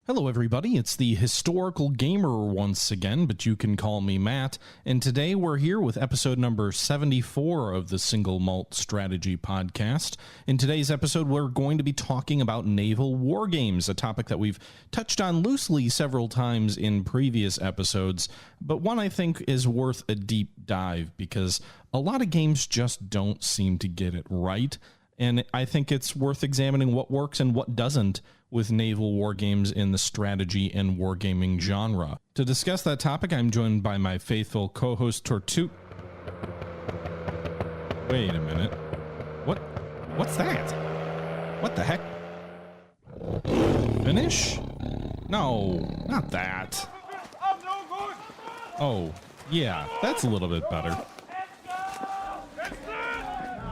Hello everybody, it's the Historical Gamer once again, but you can call me Matt, and today we're here with episode number 74 of the Single Malt Strategy Podcast. In today's episode, we're going to be talking about Naval Wargames, a topic that we've touched on loosely several times in previous episodes, but one I think is worth a deep dive because a lot of games just don't seem to get it right, and I think it's worth examining what works and what doesn't with naval wargames in the strategy and wargaming genre. To discuss that topic, I'm joined by my faithful co-host Wait a minute. What's that? What the heck? Finnish? No, not that. Oh, yeah, that's a little bit better.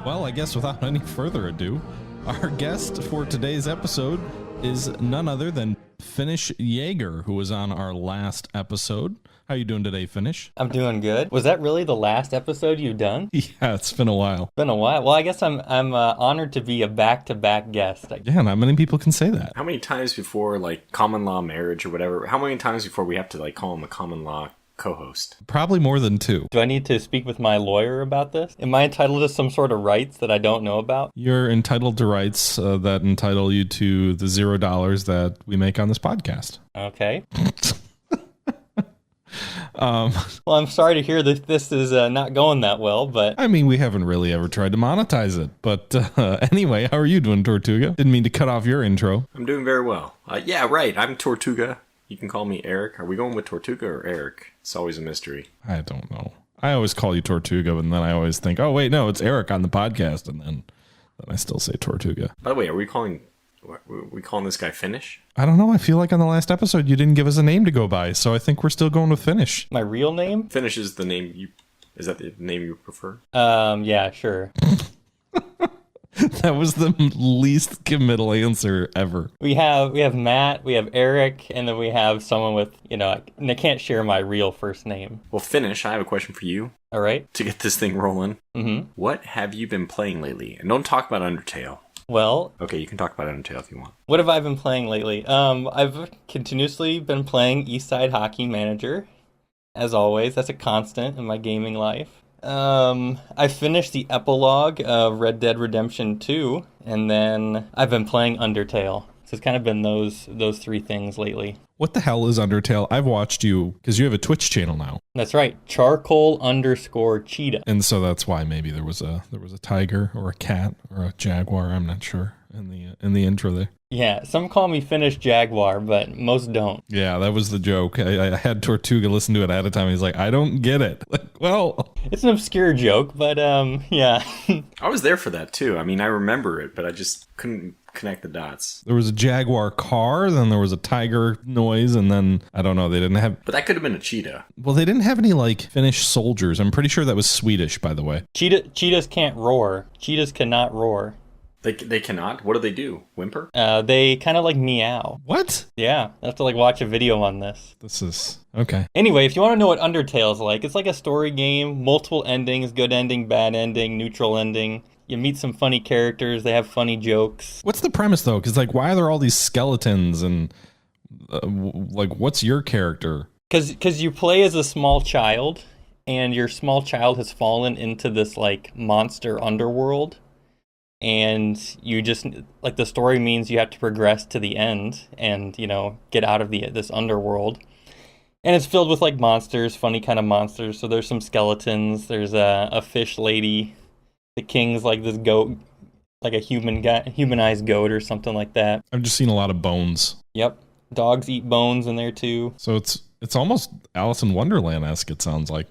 Well, I guess without any further ado, our guest for today's episode is none other than Finnish Jager, who was on our last episode. How you doing today, Finnish? I'm doing good. Was that really the last episode you've done? Yeah, it's been a while. Been a while. Well, I guess I'm honored to be a back-to-back guest. Yeah, not many people can say that. How many times before, like, common law marriage or whatever, how many times before we have to, like, call him a common law co-host? Probably more than two. Do I need to speak with my lawyer about this? Am I entitled to some sort of rights that I don't know about? You're entitled to rights that entitle you to the $0 that we make on this podcast. Okay. Well, I'm sorry to hear that this is not going that well, but... I mean, we haven't really ever tried to monetize it. But anyway, how are you doing, Tortuga? Didn't mean to cut off your intro. I'm doing very well. Yeah, right, I'm Tortuga. You can call me Eric. Are we going with Tortuga or Eric? It's always a mystery. I don't know. I always call you Tortuga, and then I always think, oh, wait, no, it's Eric on the podcast. And then I still say Tortuga. By the way, are we calling this guy Finnish? I don't know. I feel like on the last episode, you didn't give us a name to go by. So I think we're still going with Finnish. My real name? Finnish is the name you... Is that the name you prefer? Yeah, sure. That was the least committal answer ever. We have Matt, we have Eric, and then we have someone with, and I can't share my real first name. Well, Finnish, I have a question for you. All right. To get this thing rolling. Mm-hmm. What have you been playing lately? And don't talk about Undertale. Well... Okay, you can talk about Undertale if you want. What have I been playing lately? I've continuously been playing Eastside Hockey Manager. As always, that's a constant in my gaming life. I finished the epilogue of Red Dead Redemption 2, and then I've been playing Undertale. So it's kind of been those three things lately. What the hell is Undertale? I've watched you, because you have a Twitch channel now. That's right, charcoal_cheetah. And so that's why maybe there was a tiger or a cat or a jaguar, I'm not sure, in the intro there. Yeah, some call me Finnish Jaguar, but most don't. Yeah, that was the joke. I had Tortuga listen to it ahead of time. He's like, I don't get it. Like, well... It's an obscure joke, but yeah. I was there for that, too. I mean, I remember it, but I just couldn't connect the dots. There was a jaguar car, then there was a tiger noise, and then, I don't know, they didn't have... But that could have been a cheetah. Well, they didn't have any, like, Finnish soldiers. I'm pretty sure that was Swedish, by the way. Cheetahs can't roar. Cheetahs cannot roar. They cannot? What do they do? Whimper? They kind of like meow. What? Yeah, I have to watch a video on this. This is... Okay. Anyway, if you want to know what Undertale's like, it's like a story game, multiple endings, good ending, bad ending, neutral ending. You meet some funny characters, they have funny jokes. What's the premise, though? Because, why are there all these skeletons, and, what's your character? Because you play as a small child, and your small child has fallen into this, monster underworld. And you just, the story means you have to progress to the end and, get out of this underworld. And it's filled with, monsters, funny kind of monsters. So there's some skeletons, there's a fish lady, the king's this goat, a humanized goat or something like that. I've just seen a lot of bones. Yep. Dogs eat bones in there, too. So it's almost Alice in Wonderland-esque, it sounds like.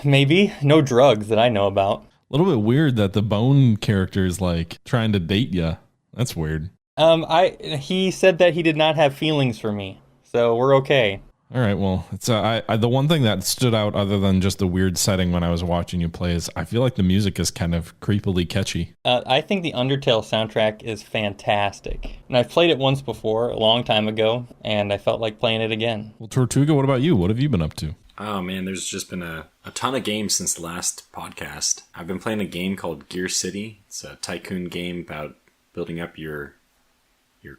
Maybe. No drugs that I know about. A little bit weird that the bone character is trying to date you. That's weird. He said that he did not have feelings for me, so we're okay. All right, well, it's the one thing that stood out other than just the weird setting when I was watching you play is I feel like the music is kind of creepily catchy. I think the Undertale soundtrack is fantastic. And I've played it once before, a long time ago, and I felt like playing it again. Well, Tortuga, what about you? What have you been up to? Oh man, there's just been a ton of games since the last podcast. I've been playing a game called Gear City. It's a Tycoon game about building up your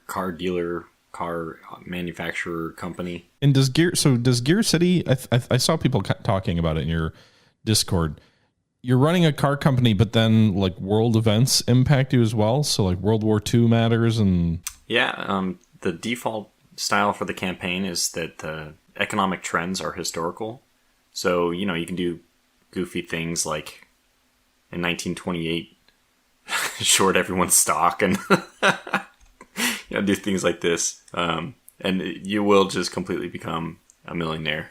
car dealer car manufacturer company. And does Gear City? I saw people talking about it in your Discord. You're running a car company, but then like world events impact you as well. So like World War II matters, and the default style for the campaign is that the economic trends are historical. So you can do goofy things like in 1928, short everyone's stock and do things like this, and you will just completely become a millionaire,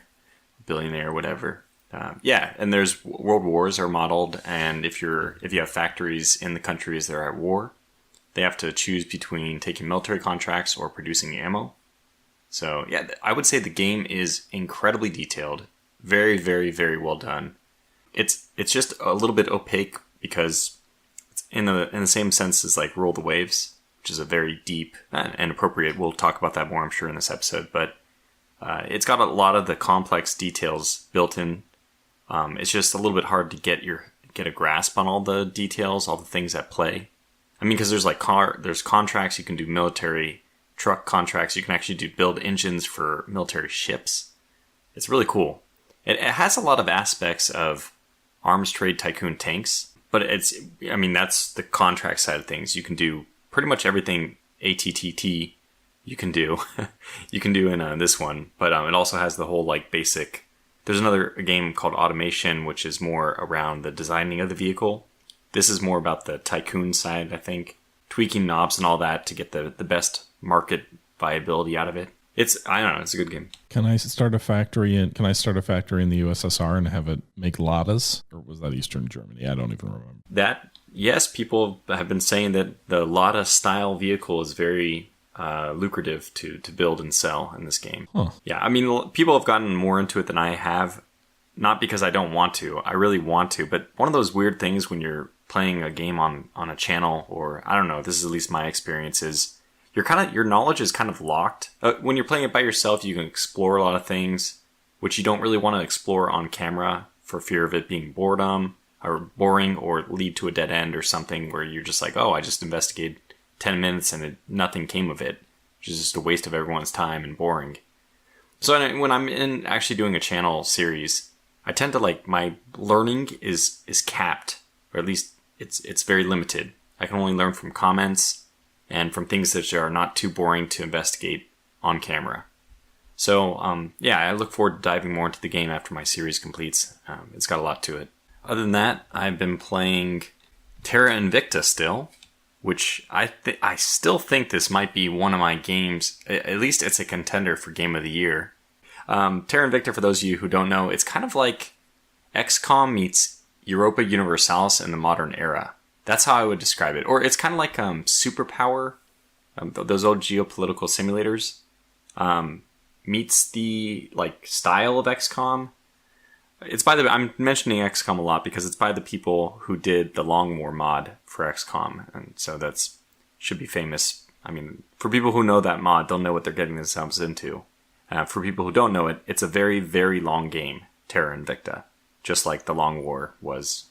billionaire, whatever. And there's world wars are modeled, and if you have factories in the countries that are at war, they have to choose between taking military contracts or producing ammo. So yeah, I would say the game is incredibly detailed, very, very, very well done. It's just a little bit opaque because it's in the same sense as like Roll the Waves, which is a very deep and appropriate. We'll talk about that more, I'm sure, in this episode. But it's got a lot of the complex details built in. It's just a little bit hard to get a grasp on all the details, all the things at play. I mean, because there's contracts, you can do military truck contracts, you can actually build engines for military ships. It's really cool. It has a lot of aspects of arms trade Tycoon tanks, but that's the contract side of things. You can do pretty much everything ATTT you can do in this one, but it also has the whole like basic. There's another game called Automation, which is more around the designing of the vehicle. This is more about the Tycoon side, I think. Tweaking knobs and all that to get the best market viability out of it. It's a good game. Can I start a factory in the USSR and have it make Ladas? Or was that Eastern Germany? I don't even remember. Yes, people have been saying that the Lada style vehicle is very lucrative to build and sell in this game. Huh. Yeah, I mean, people have gotten more into it than I have. Not because I don't want to. I really want to. But one of those weird things when you're playing a game on a channel, or I don't know, this is at least my experience, is your knowledge is kind of locked. When you're playing it by yourself, you can explore a lot of things, which you don't really want to explore on camera for fear of it being boring or lead to a dead end or something where you're just like, oh, I just investigated 10 minutes and nothing came of it, which is just a waste of everyone's time and boring. So when I'm actually doing a channel series, I tend to my learning is capped, or at least it's very limited. I can only learn from comments and from things that are not too boring to investigate on camera. So I look forward to diving more into the game after my series completes. It's got a lot to it. Other than that, I've been playing Terra Invicta still, which I still think this might be one of my games. At least it's a contender for Game of the Year. Terra Invicta, for those of you who don't know, it's kind of like XCOM meets Europa Universalis in the modern era. That's how I would describe it. Or it's kind of like Superpower, those old geopolitical simulators, meets the style of XCOM. I'm mentioning XCOM a lot because it's by the people who did the Long War mod for XCOM, and so that's should be famous. I mean, for people who know that mod, they'll know what they're getting themselves into. For people who don't know it, it's a very, very long game, Terra Invicta. Just like the Long War was,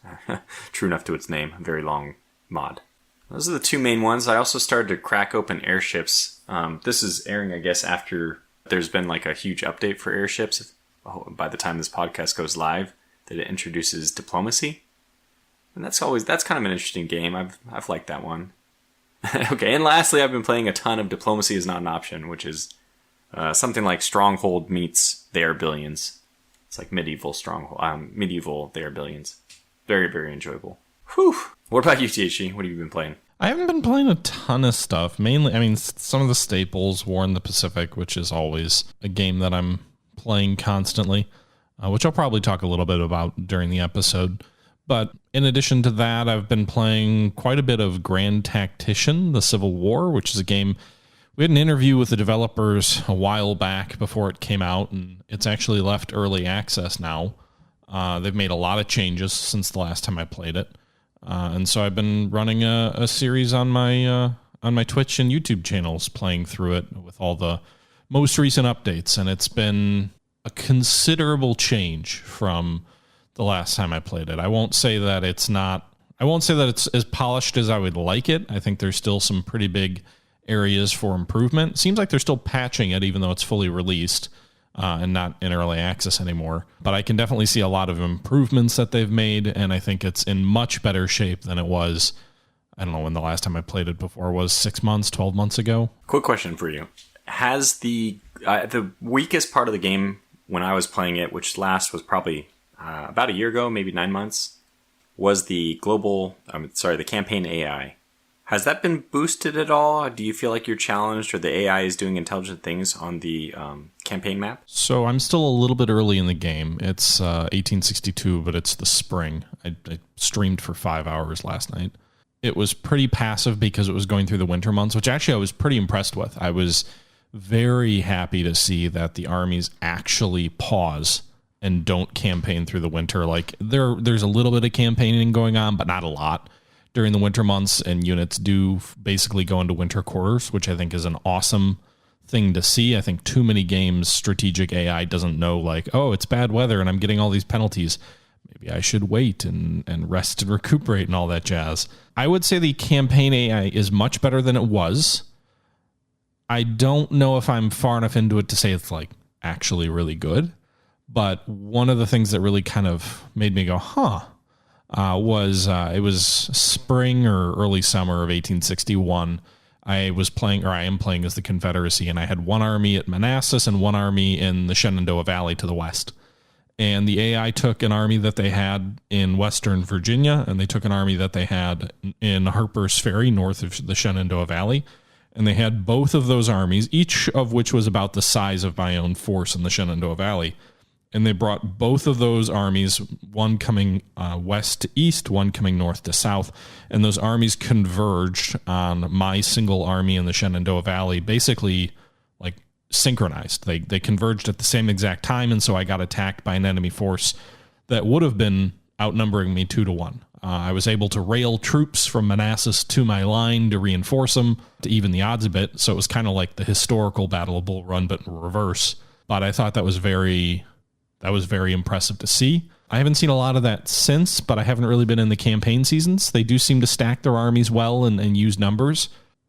true enough to its name, a very long mod. Those are the two main ones. I also started to crack open airships. This is airing, I guess, after there's been a huge update for airships. By the time this podcast goes live, that it introduces diplomacy. And that's kind of an interesting game. I've liked that one. Okay, and lastly, I've been playing a ton of Diplomacy is Not an Option, which is something like Stronghold meets They Are Billions. It's like medieval They Are Billions. Very, very enjoyable. Whew. What about you, THG? What have you been playing? I haven't been playing a ton of stuff. Mainly, some of the staples, War in the Pacific, which is always a game that I'm playing constantly, which I'll probably talk a little bit about during the episode. But in addition to that, I've been playing quite a bit of Grand Tactician, The Civil War, which is a game. We had an interview with the developers a while back before it came out, and it's actually left early access now. They've made a lot of changes since the last time I played it. And so I've been running a series on my Twitch and YouTube channels playing through it with all the most recent updates, and it's been a considerable change from the last time I played it. I won't say that it's as polished as I would like it. I think there's still some pretty big areas for improvement. Seems like they're still patching it, even though it's fully released and not in early access anymore. But I can definitely see a lot of improvements that they've made, and I think it's in much better shape than it was. I don't know when the last time I played it before was, 6 months, 12 months ago. Quick question for you. Has the weakest part of the game when I was playing it, which last was probably about a year ago, maybe 9 months, was the the campaign AI. Has that been boosted at all? Do you feel like you're challenged or the AI is doing intelligent things on the campaign map? So I'm still a little bit early in the game. It's 1862, but it's the spring. I streamed for 5 hours last night. It was pretty passive because it was going through the winter months, which actually I was pretty impressed with. I was very happy to see that the armies actually pause and don't campaign through the winter. Like there's a little bit of campaigning going on, but not a lot during the winter months, and units do basically go into winter quarters, which I think is an awesome thing to see. I think too many games, strategic AI doesn't know, like, oh, it's bad weather and I'm getting all these penalties. Maybe I should wait and rest and recuperate and all that jazz. I would say the campaign AI is much better than it was. I don't know if I'm far enough into it to say it's like actually really good, but one of the things that really kind of made me go, was it was spring or early summer of 1861. I am playing as the Confederacy, and I had one army at Manassas and one army in the Shenandoah Valley to the west. And the AI took an army that they had in western Virginia, and they took an army that they had in Harper's Ferry, north of the Shenandoah Valley. And they had both of those armies, each of which was about the size of my own force in the Shenandoah Valley. And they brought both of those armies, one coming west to east, one coming north to south. And those armies converged on my single army in the Shenandoah Valley, basically like synchronized. They converged at the same exact time. And so I got attacked by an enemy force that would have been outnumbering me 2-1. I was able to rail troops from Manassas to my line to reinforce them, to even the odds a bit. So it was kind of like the historical Battle of Bull Run, but in reverse. But I thought that was very impressive to see. I haven't seen a lot of that since, but I haven't really been in the campaign seasons. They do seem to stack their armies well and use numbers.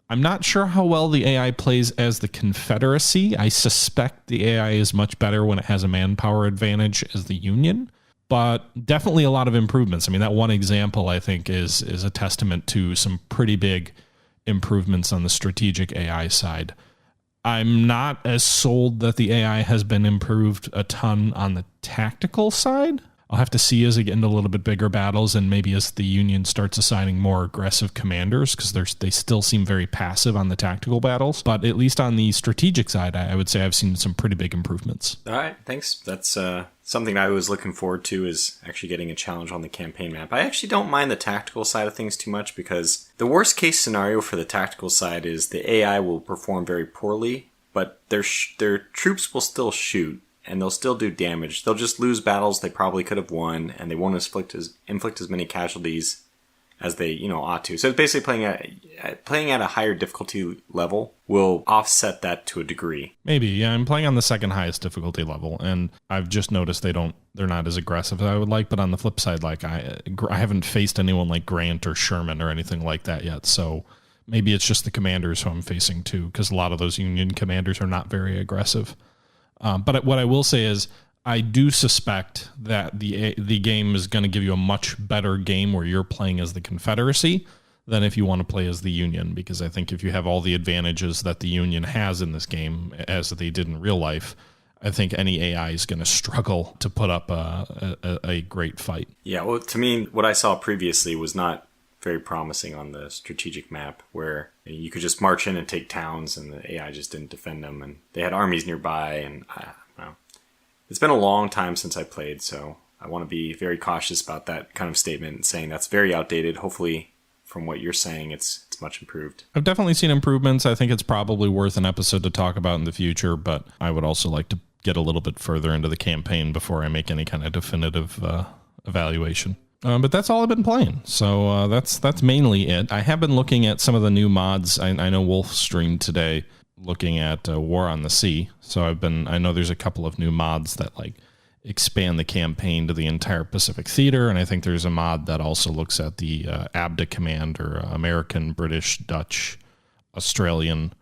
I'm not sure how well the AI plays as the Confederacy. I suspect the AI is much better when it has a manpower advantage as the Union, but definitely a lot of improvements. I mean, that one example, I think, is a testament to some pretty big improvements on the strategic AI side. I'm not as sold that the AI has been improved a ton on the tactical side. I'll have to see as they get into a little bit bigger battles and maybe as the Union starts assigning more aggressive commanders, because they still seem very passive on the tactical battles. But at least on the strategic side, I would say I've seen some pretty big improvements. All right, thanks. That's something I was looking forward to, is actually getting a challenge on the campaign map. I actually don't mind the tactical side of things too much, because the worst case scenario for the tactical side is the AI will perform very poorly, but their troops will still shoot. And they'll still do damage. They'll just lose battles they probably could have won, and they won't inflict as many casualties as they ought to. So it's basically playing at a higher difficulty level will offset that to a degree. Maybe, yeah. I'm playing on the second highest difficulty level, and I've just noticed they're not as aggressive as I would like. But on the flip side, like I haven't faced anyone like Grant or Sherman or anything like that yet. So maybe it's just the commanders who I'm facing too, because a lot of those Union commanders are not very aggressive. But what I will say is I do suspect that the game is going to give you a much better game where you're playing as the Confederacy than if you want to play as the Union, because I think if you have all the advantages that the Union has in this game, as they did in real life, I think any AI is going to struggle to put up a great fight. Yeah, well, to me, what I saw previously was not very promising on the strategic map, where you could just march in and take towns and the AI just didn't defend them, and they had armies nearby, and it's been a long time since I played, so I want to be very cautious about that kind of statement and saying that's very outdated. Hopefully, from what you're saying, it's much improved. I've definitely seen improvements. I think it's probably worth an episode to talk about in the future, but I would also like to get a little bit further into the campaign before I make any kind of definitive evaluation. But that's all I've been playing. So that's mainly it. I have been looking at some of the new mods. I know Wolf streamed today looking at War on the Sea. So I know there's a couple of new mods that like expand the campaign to the entire Pacific theater. And I think there's a mod that also looks at the ABDA command, or American, British, Dutch, Australian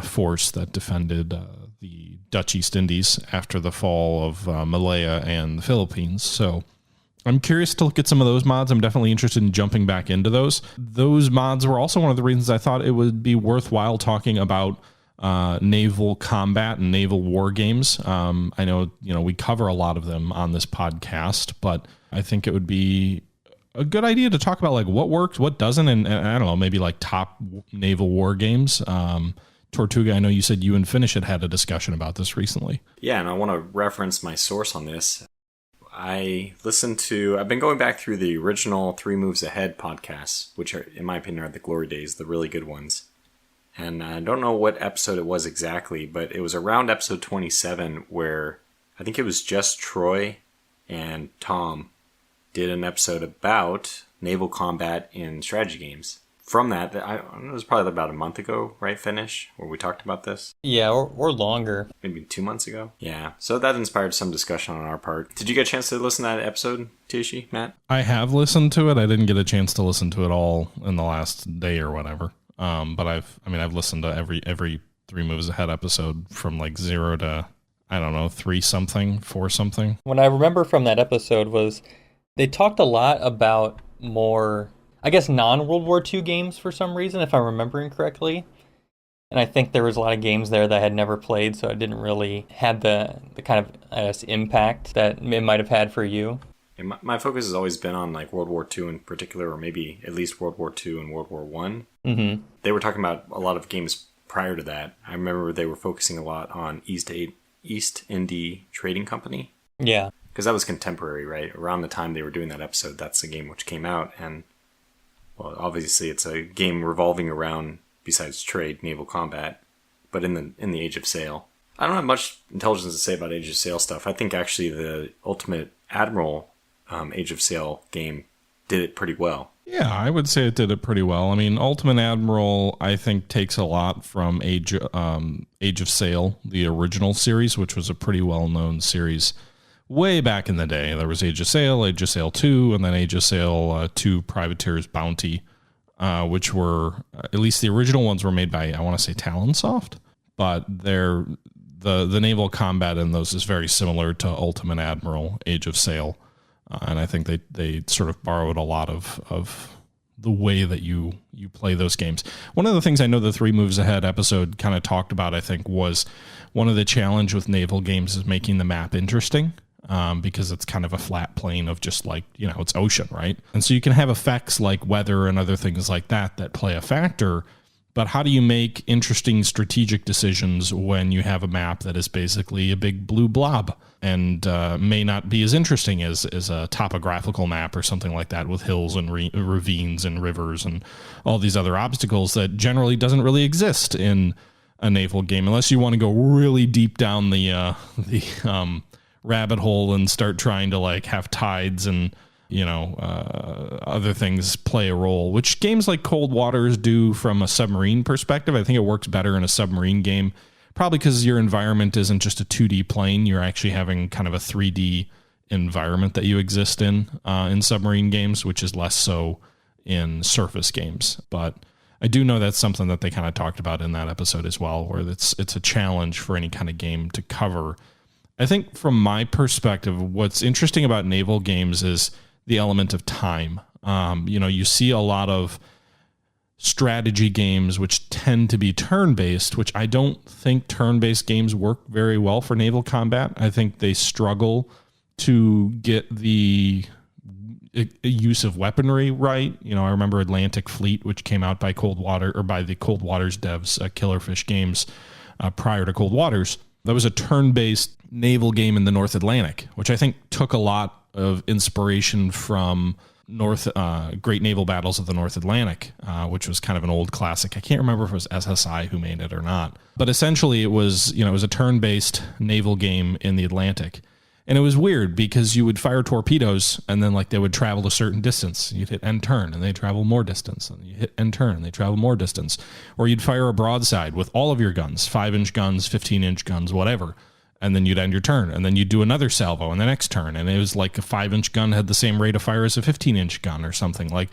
force that defended the Dutch East Indies after the fall of Malaya and the Philippines. So I'm curious to look at some of those mods. I'm definitely interested in jumping back into those. Those mods were also one of the reasons I thought it would be worthwhile talking about naval combat and naval war games. I know, we cover a lot of them on this podcast, but I think it would be a good idea to talk about like what works, what doesn't, and I don't know, maybe like top naval war games. Tortuga, I know you said you and Finnish had a discussion about this recently. Yeah, and I want to reference my source on this. I've been going back through the original 3 Moves Ahead podcasts, which are, in my opinion, are the glory days, the really good ones. And I don't know what episode it was exactly, but it was around episode 27 where I think it was just Troy and Tom did an episode about naval combat in strategy games. From that, it was probably about a month ago, right, Finnish, where we talked about this? Yeah, or longer. Maybe 2 months ago? Yeah. So that inspired some discussion on our part. Did you get a chance to listen to that episode, Tishi, Matt? I have listened to it. I didn't get a chance to listen to it all in the last day or whatever. But I've listened to every 3 Moves Ahead episode from like 0 to, 3 something, 4 something. What I remember from that episode was they talked a lot about more, I guess, non-World War II games for some reason, if I'm remembering correctly. And I think there was a lot of games there that I had never played, so it didn't really have the kind of, I guess, impact that it might have had for you. Yeah, my focus has always been on like World War II in particular, or maybe at least World War II and World War I. Mm-hmm. They were talking about a lot of games prior to that. I remember they were focusing a lot on East India Trading Company. Yeah. Because that was contemporary, right? Around the time they were doing that episode, that's the game which came out. And, well, obviously it's a game revolving around, besides trade, naval combat, but in the Age of Sail. I don't have much intelligence to say about Age of Sail stuff. I think actually the Ultimate Admiral Age of Sail game did it pretty well. Yeah, I would say it did it pretty well. I mean, Ultimate Admiral, I think, takes a lot from Age of Sail, the original series, which was a pretty well-known series way back in the day. There was Age of Sail 2, and then Age of Sail 2 Privateer's Bounty, which were, at least the original ones were made by, I want to say Talonsoft, but the naval combat in those is very similar to Ultimate Admiral Age of Sail. And I think they sort of borrowed a lot of the way that you play those games. One of the things I know the 3 Moves Ahead episode kind of talked about, I think, was one of the challenge with naval games is making the map interesting, because it's kind of a flat plane of just like, it's ocean, right? And so you can have effects like weather and other things like that play a factor. But how do you make interesting strategic decisions when you have a map that is basically a big blue blob and may not be as interesting as a topographical map or something like that with hills and ravines and rivers and all these other obstacles that generally doesn't really exist in a naval game unless you want to go really deep down the rabbit hole and start trying to like have tides and other things play a role, which games like Cold Waters do from a submarine perspective. I think it works better in a submarine game, probably because your environment isn't just a 2D plane. You're actually having kind of a 3D environment that you exist in submarine games, which is less so in surface games. But I do know that's something that they kind of talked about in that episode as well, where it's a challenge for any kind of game to cover. I think from my perspective, what's interesting about naval games is the element of time. You see a lot of strategy games which tend to be turn-based, which I don't think turn-based games work very well for naval combat. I think they struggle to get the use of weaponry right. I remember Atlantic Fleet, which came out by the Cold Waters devs, Killerfish Games, prior to Cold Waters. That was a turn-based naval game in the North Atlantic, which I think took a lot of inspiration from Great Naval Battles of the North Atlantic, which was kind of an old classic. I can't remember if it was SSI who made it or not, but essentially it was a turn-based naval game in the Atlantic. And it was weird because you would fire torpedoes and then like they would travel a certain distance. You'd hit end turn and they travel more distance, and you hit end turn and they travel more distance. Or you'd fire a broadside with all of your guns, 5-inch guns, 15-inch guns, whatever. And then you'd end your turn, and then you'd do another salvo in the next turn. And it was like a 5-inch gun had the same rate of fire as a 15-inch gun or something. Like,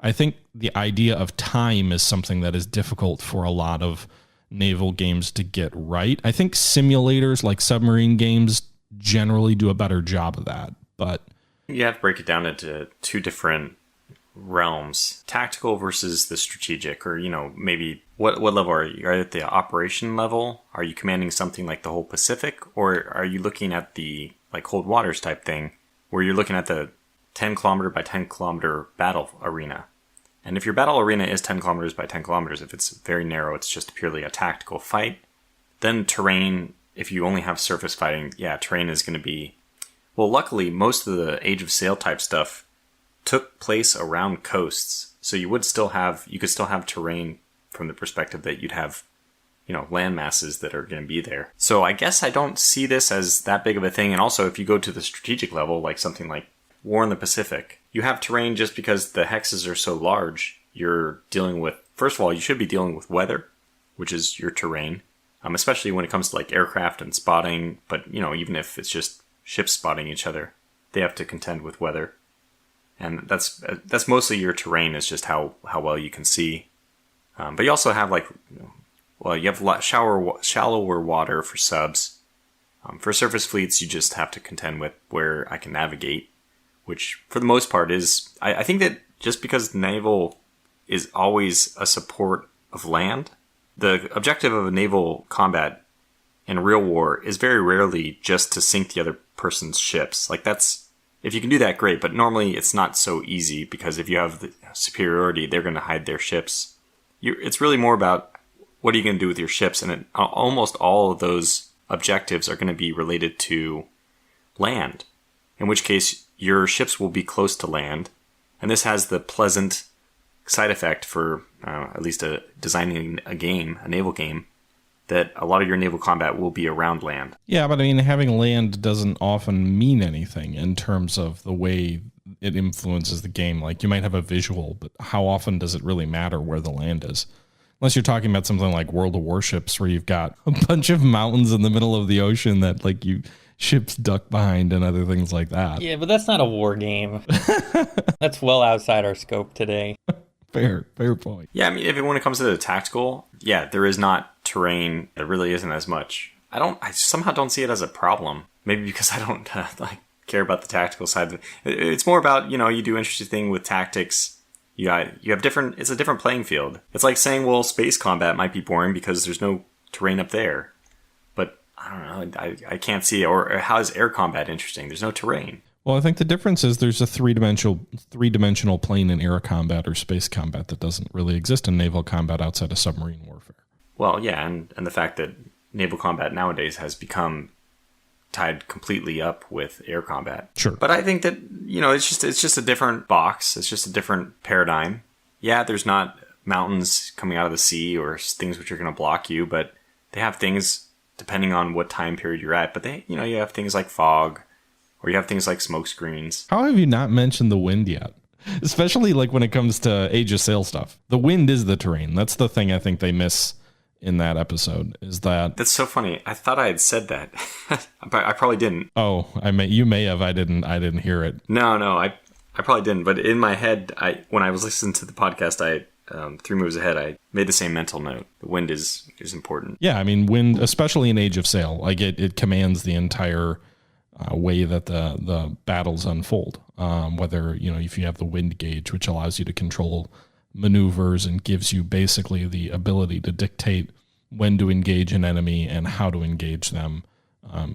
I think the idea of time is something that is difficult for a lot of naval games to get right. I think simulators like submarine games generally do a better job of that, but you have to break it down into two different realms: tactical versus the strategic, or maybe what level are you? Are you at the operation level? Are you commanding something like the whole Pacific, or are you looking at the like cold waters type thing where you're looking at the 10 kilometer by 10 kilometer battle arena? And if your battle arena is 10 kilometers by 10 kilometers, if it's very narrow, it's just purely a tactical fight. Then terrain, if you only have surface fighting, terrain is going to be, well, luckily most of the Age of Sail type stuff took place around coasts. So you could still have terrain from the perspective that you'd have, land masses that are going to be there. So I guess I don't see this as that big of a thing. And also if you go to the strategic level, like something like War in the Pacific, you have terrain just because the hexes are so large. You're dealing with, first of all, you should be dealing with weather, which is your terrain, especially when it comes to like aircraft and spotting. But, even if it's just ships spotting each other, they have to contend with weather. And that's mostly your terrain, is just how well you can see. But you also have you have shallower water for subs. For surface fleets, you just have to contend with where I can navigate, which for the most part is, I think that just because naval is always a support of land, the objective of a naval combat in real war is very rarely just to sink the other person's ships. Like if you can do that, great, but normally it's not so easy, because if you have the superiority, they're going to hide their ships. It's really more about what are you going to do with your ships, and almost all of those objectives are going to be related to land, in which case your ships will be close to land, and this has the pleasant side effect for at least designing a naval game, that a lot of your naval combat will be around land. Yeah, but I mean, having land doesn't often mean anything in terms of the way it influences the game. Like, you might have a visual, but how often does it really matter where the land is? Unless you're talking about something like World of Warships, where you've got a bunch of mountains in the middle of the ocean that ships duck behind and other things like that. Yeah, but that's not a war game. That's well outside our scope today. Fair point. Yeah, I mean, when it comes to the tactical, there is not terrain. There really isn't as much. I somehow don't see it as a problem. Maybe because I don't care about the tactical side of it. It's more about, you do interesting thing with tactics. You have it's a different playing field. It's like saying, well, space combat might be boring because there's no terrain up there. But I don't know. I can't see it. Or how is air combat interesting? There's no terrain. Well, I think the difference is there's a three-dimensional plane in air combat or space combat that doesn't really exist in naval combat outside of submarine warfare. Well, yeah, and the fact that naval combat nowadays has become tied completely up with air combat. Sure. But I think that, it's just a different box. It's just a different paradigm. Yeah, there's not mountains coming out of the sea or things which are going to block you, but they have things depending on what time period you're at. But you have things like fog, or you have things like smoke screens. How have you not mentioned the wind yet? Especially when it comes to Age of Sail stuff. The wind is the terrain. That's the thing I think they miss in that episode, is that... That's so funny. I thought I had said that. I probably didn't. Oh, you may have. I didn't hear it. No, I probably didn't. But in my head, when I was listening to the podcast, 3 moves ahead, I made the same mental note. The wind is important. Yeah, I mean, wind, especially in Age of Sail, it commands the entire way that the battles unfold. Whether, if you have the wind gauge, which allows you to control maneuvers and gives you basically the ability to dictate when to engage an enemy and how to engage them,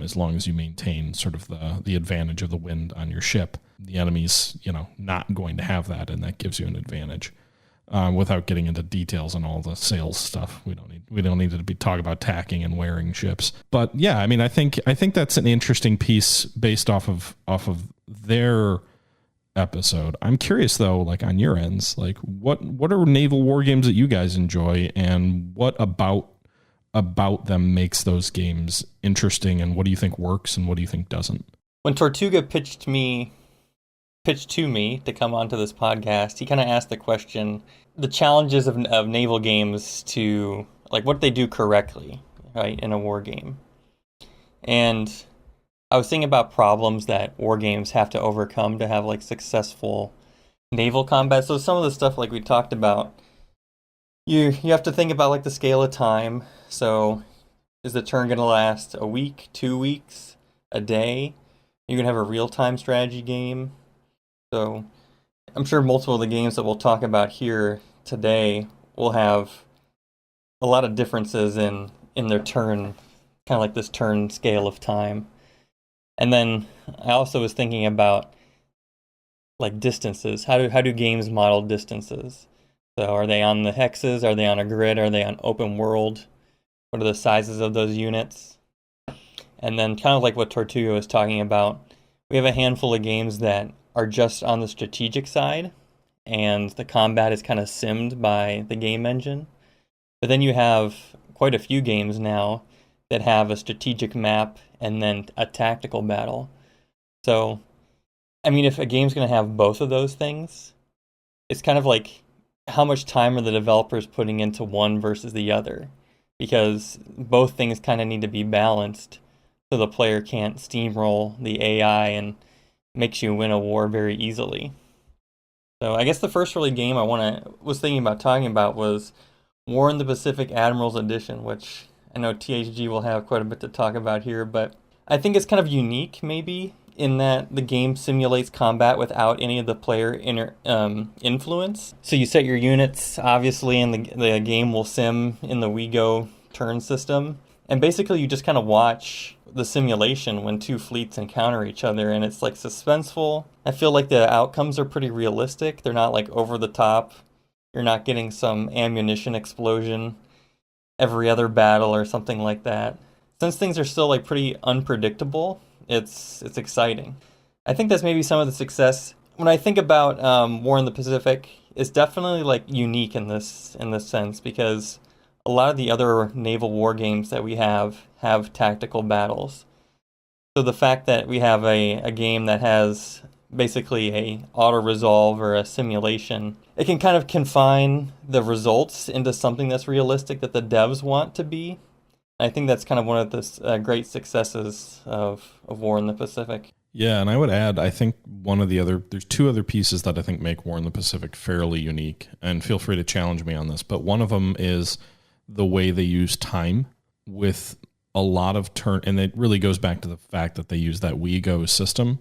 as long as you maintain sort of the advantage of the wind on your ship. The enemy's, not going to have that, and that gives you an advantage. Without getting into details on all the sales stuff, we don't need to be talking about tacking and wearing ships. But yeah, I mean, I think that's an interesting piece based off of their episode. I'm curious though, on your ends, what are naval war games that you guys enjoy, and what about them makes those games interesting, and what do you think works and what do you think doesn't? When Tortuga pitched to me to come onto this podcast, he kind of asked the question, the challenges of naval games to, what they do correctly, right, in a war game. And I was thinking about problems that war games have to overcome to have, successful naval combat. So some of the stuff like we talked about, you have to think about like the scale of time. So is the turn going to last a week, 2 weeks, a day? You're going to have a real-time strategy game. So I'm sure multiple of the games that we'll talk about here today will have a lot of differences in their turn, kind of like this turn scale of time. And then I also was thinking about like distances. How do games model distances? So are they on the hexes? Are they on a grid? Are they on open world? What are the sizes of those units? And then kind of like what Tortuga was talking about, we have a handful of games that are just on the strategic side, and the combat is kind of simmed by the game engine. But then you have quite a few games now that have a strategic map and then a tactical battle. So, I mean, if a game's going to have both of those things, it's kind of like how much time are the developers putting into one versus the other? Because both things kind of need to be balanced so the player can't steamroll the AI and makes you win a war very easily. So I guess the first really game was thinking about talking about was War in the Pacific Admirals Edition, which I know THG will have quite a bit to talk about here, but I think it's kind of unique maybe in that the game simulates combat without any of the player influence. So you set your units, obviously, and the game will sim in the WeGo turn system. And basically you just kind of watch the simulation when two fleets encounter each other, and it's like suspenseful. I feel like the outcomes are pretty realistic. They're not like over the top. You're not getting some ammunition explosion every other battle or something like that. Since things are still like pretty unpredictable, it's exciting. I think that's maybe some of the success. When I think about War in the Pacific, it's definitely like unique in this sense, because a lot of the other naval war games that we have tactical battles. So the fact that we have a game that has basically a auto-resolve or a simulation, it can kind of confine the results into something that's realistic that the devs want to be. I think that's kind of one of the great successes of War in the Pacific. Yeah, and I would add, I think there's two other pieces that I think make War in the Pacific fairly unique, and feel free to challenge me on this, but one of them is the way they use time with a lot of and it really goes back to the fact that they use that WeGo system,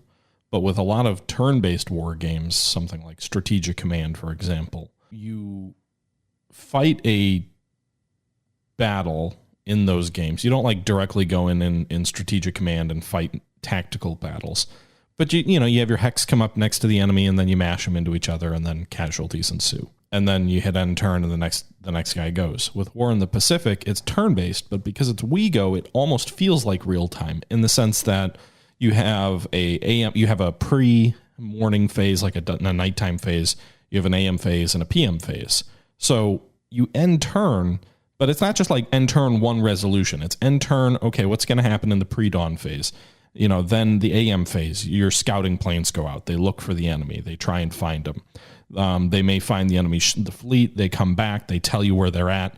but with a lot of turn-based war games, something like Strategic Command, for example, you fight a battle in those games. You don't like directly go in Strategic Command and fight tactical battles, but you have your hex come up next to the enemy and then you mash them into each other and then casualties ensue. And then you hit end turn and the next guy goes. With War in the Pacific, it's turn-based, but because it's WeGo, it almost feels like real time in the sense that you have a pre-morning phase, like a nighttime phase. You have an AM phase and a PM phase. So you end turn, but it's not just like end turn one resolution. It's end turn, okay, what's going to happen in the pre-dawn phase? Then the AM phase, your scouting planes go out. They look for the enemy. They try and find them. They may find the enemy, the fleet. They come back. They tell you where they're at.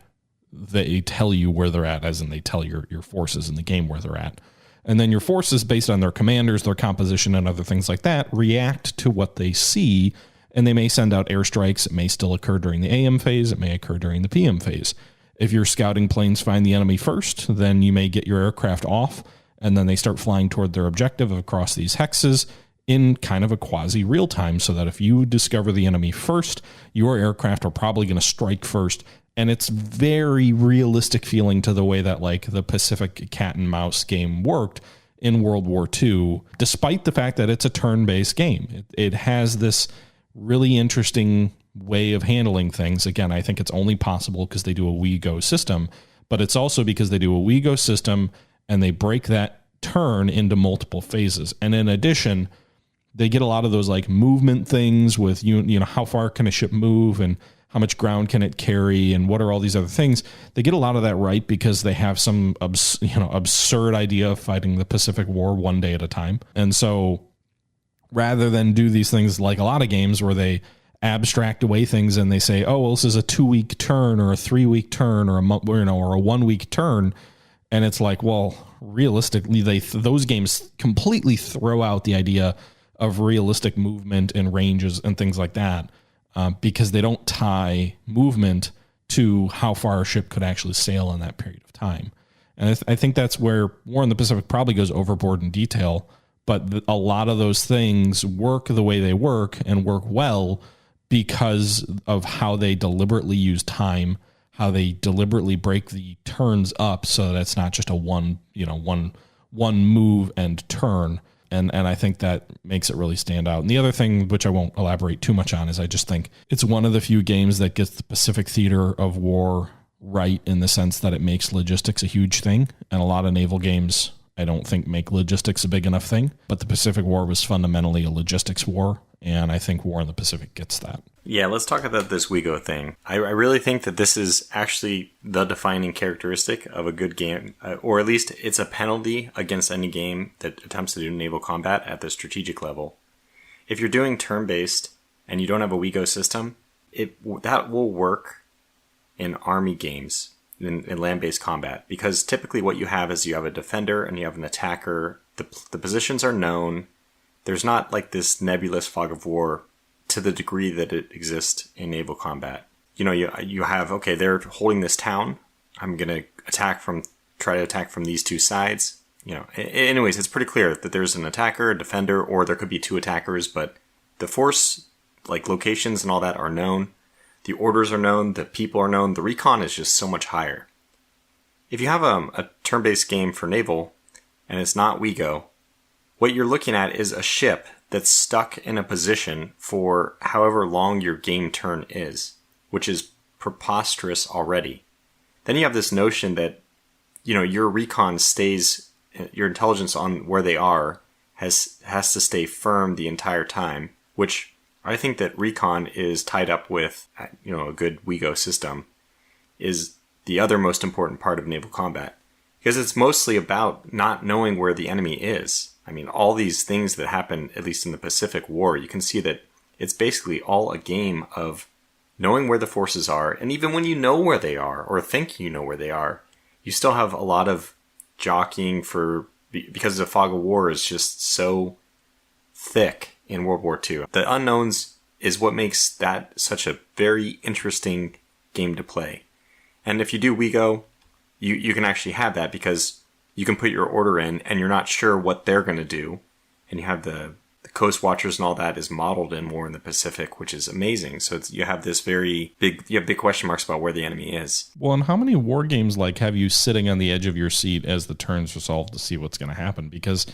They tell you where they're at, as in they tell your forces in the game where they're at. And then your forces, based on their commanders, their composition, and other things like that, react to what they see, and they may send out airstrikes. It may still occur during the AM phase. It may occur during the PM phase. If your scouting planes find the enemy first, then you may get your aircraft off, and then they start flying toward their objective across these hexes in kind of a quasi real time, so that if you discover the enemy first, your aircraft are probably going to strike first. And it's very realistic feeling to the way that like the Pacific cat and mouse game worked in World War II, despite the fact that it's a turn-based game. It has this really interesting way of handling things. Again, I think it's only possible because they do a WeGo system, but it's also because they do a WeGo system and they break that turn into multiple phases. And in addition, they get a lot of those like movement things with, how far can a ship move and how much ground can it carry and what are all these other things. They get a lot of that right because they have some absurd idea of fighting the Pacific War one day at a time. And so rather than do these things like a lot of games where they abstract away things and they say, oh, well, this is a 2-week turn or a 3-week turn or a month, or a 1-week turn. And it's like, well, realistically, those games completely throw out the idea of realistic movement and ranges and things like that, because they don't tie movement to how far a ship could actually sail in that period of time. And I think that's where War in the Pacific probably goes overboard in detail, but a lot of those things work the way they work and work well because of how they deliberately use time, how they deliberately break the turns up so that it's not just a one move and turn. And I think that makes it really stand out. And the other thing, which I won't elaborate too much on, is I just think it's one of the few games that gets the Pacific theater of war right, in the sense that it makes logistics a huge thing. And a lot of naval games, I don't think, make logistics a big enough thing. But the Pacific War was fundamentally a logistics war, and I think War in the Pacific gets that. Yeah, let's talk about this WeGo thing. I really think that this is actually the defining characteristic of a good game, or at least it's a penalty against any game that attempts to do naval combat at the strategic level. If you're doing turn-based and you don't have a WeGo system, that will work in army games, in land-based combat, because typically what you have is you have a defender and you have an attacker. The positions are known. There's not like this nebulous fog of war to the degree that it exists in naval combat. You know, you have, okay, they're holding this town. I'm going to try to attack from these two sides. You know, anyways, it's pretty clear that there's an attacker, a defender, or there could be two attackers, but the force, like locations and all that, are known. The orders are known, the people are known, the recon is just so much higher. If you have a turn-based game for naval, and it's not WeGo, what you're looking at is a ship that's stuck in a position for however long your game turn is, which is preposterous already. Then you have this notion that, you know, your recon stays, your intelligence on where they are has to stay firm the entire time, which I think that recon is tied up with, you know, a good WeGo system, is the other most important part of naval combat. Because it's mostly about not knowing where the enemy is. I mean, all these things that happen, at least in the Pacific War, you can see that it's basically all a game of knowing where the forces are. And even when you know where they are, or think you know where they are, you still have a lot of jockeying because the fog of war is just so thick in World War II. The unknowns is what makes that such a very interesting game to play. And if you do WeGo, you can actually have that, because you can put your order in and you're not sure what they're going to do. And you have the Coast Watchers and all that is modeled in War in the Pacific, which is amazing. So you have this you have big question marks about where the enemy is. Well, and how many war games have you sitting on the edge of your seat as the turns resolve to see what's going to happen? Because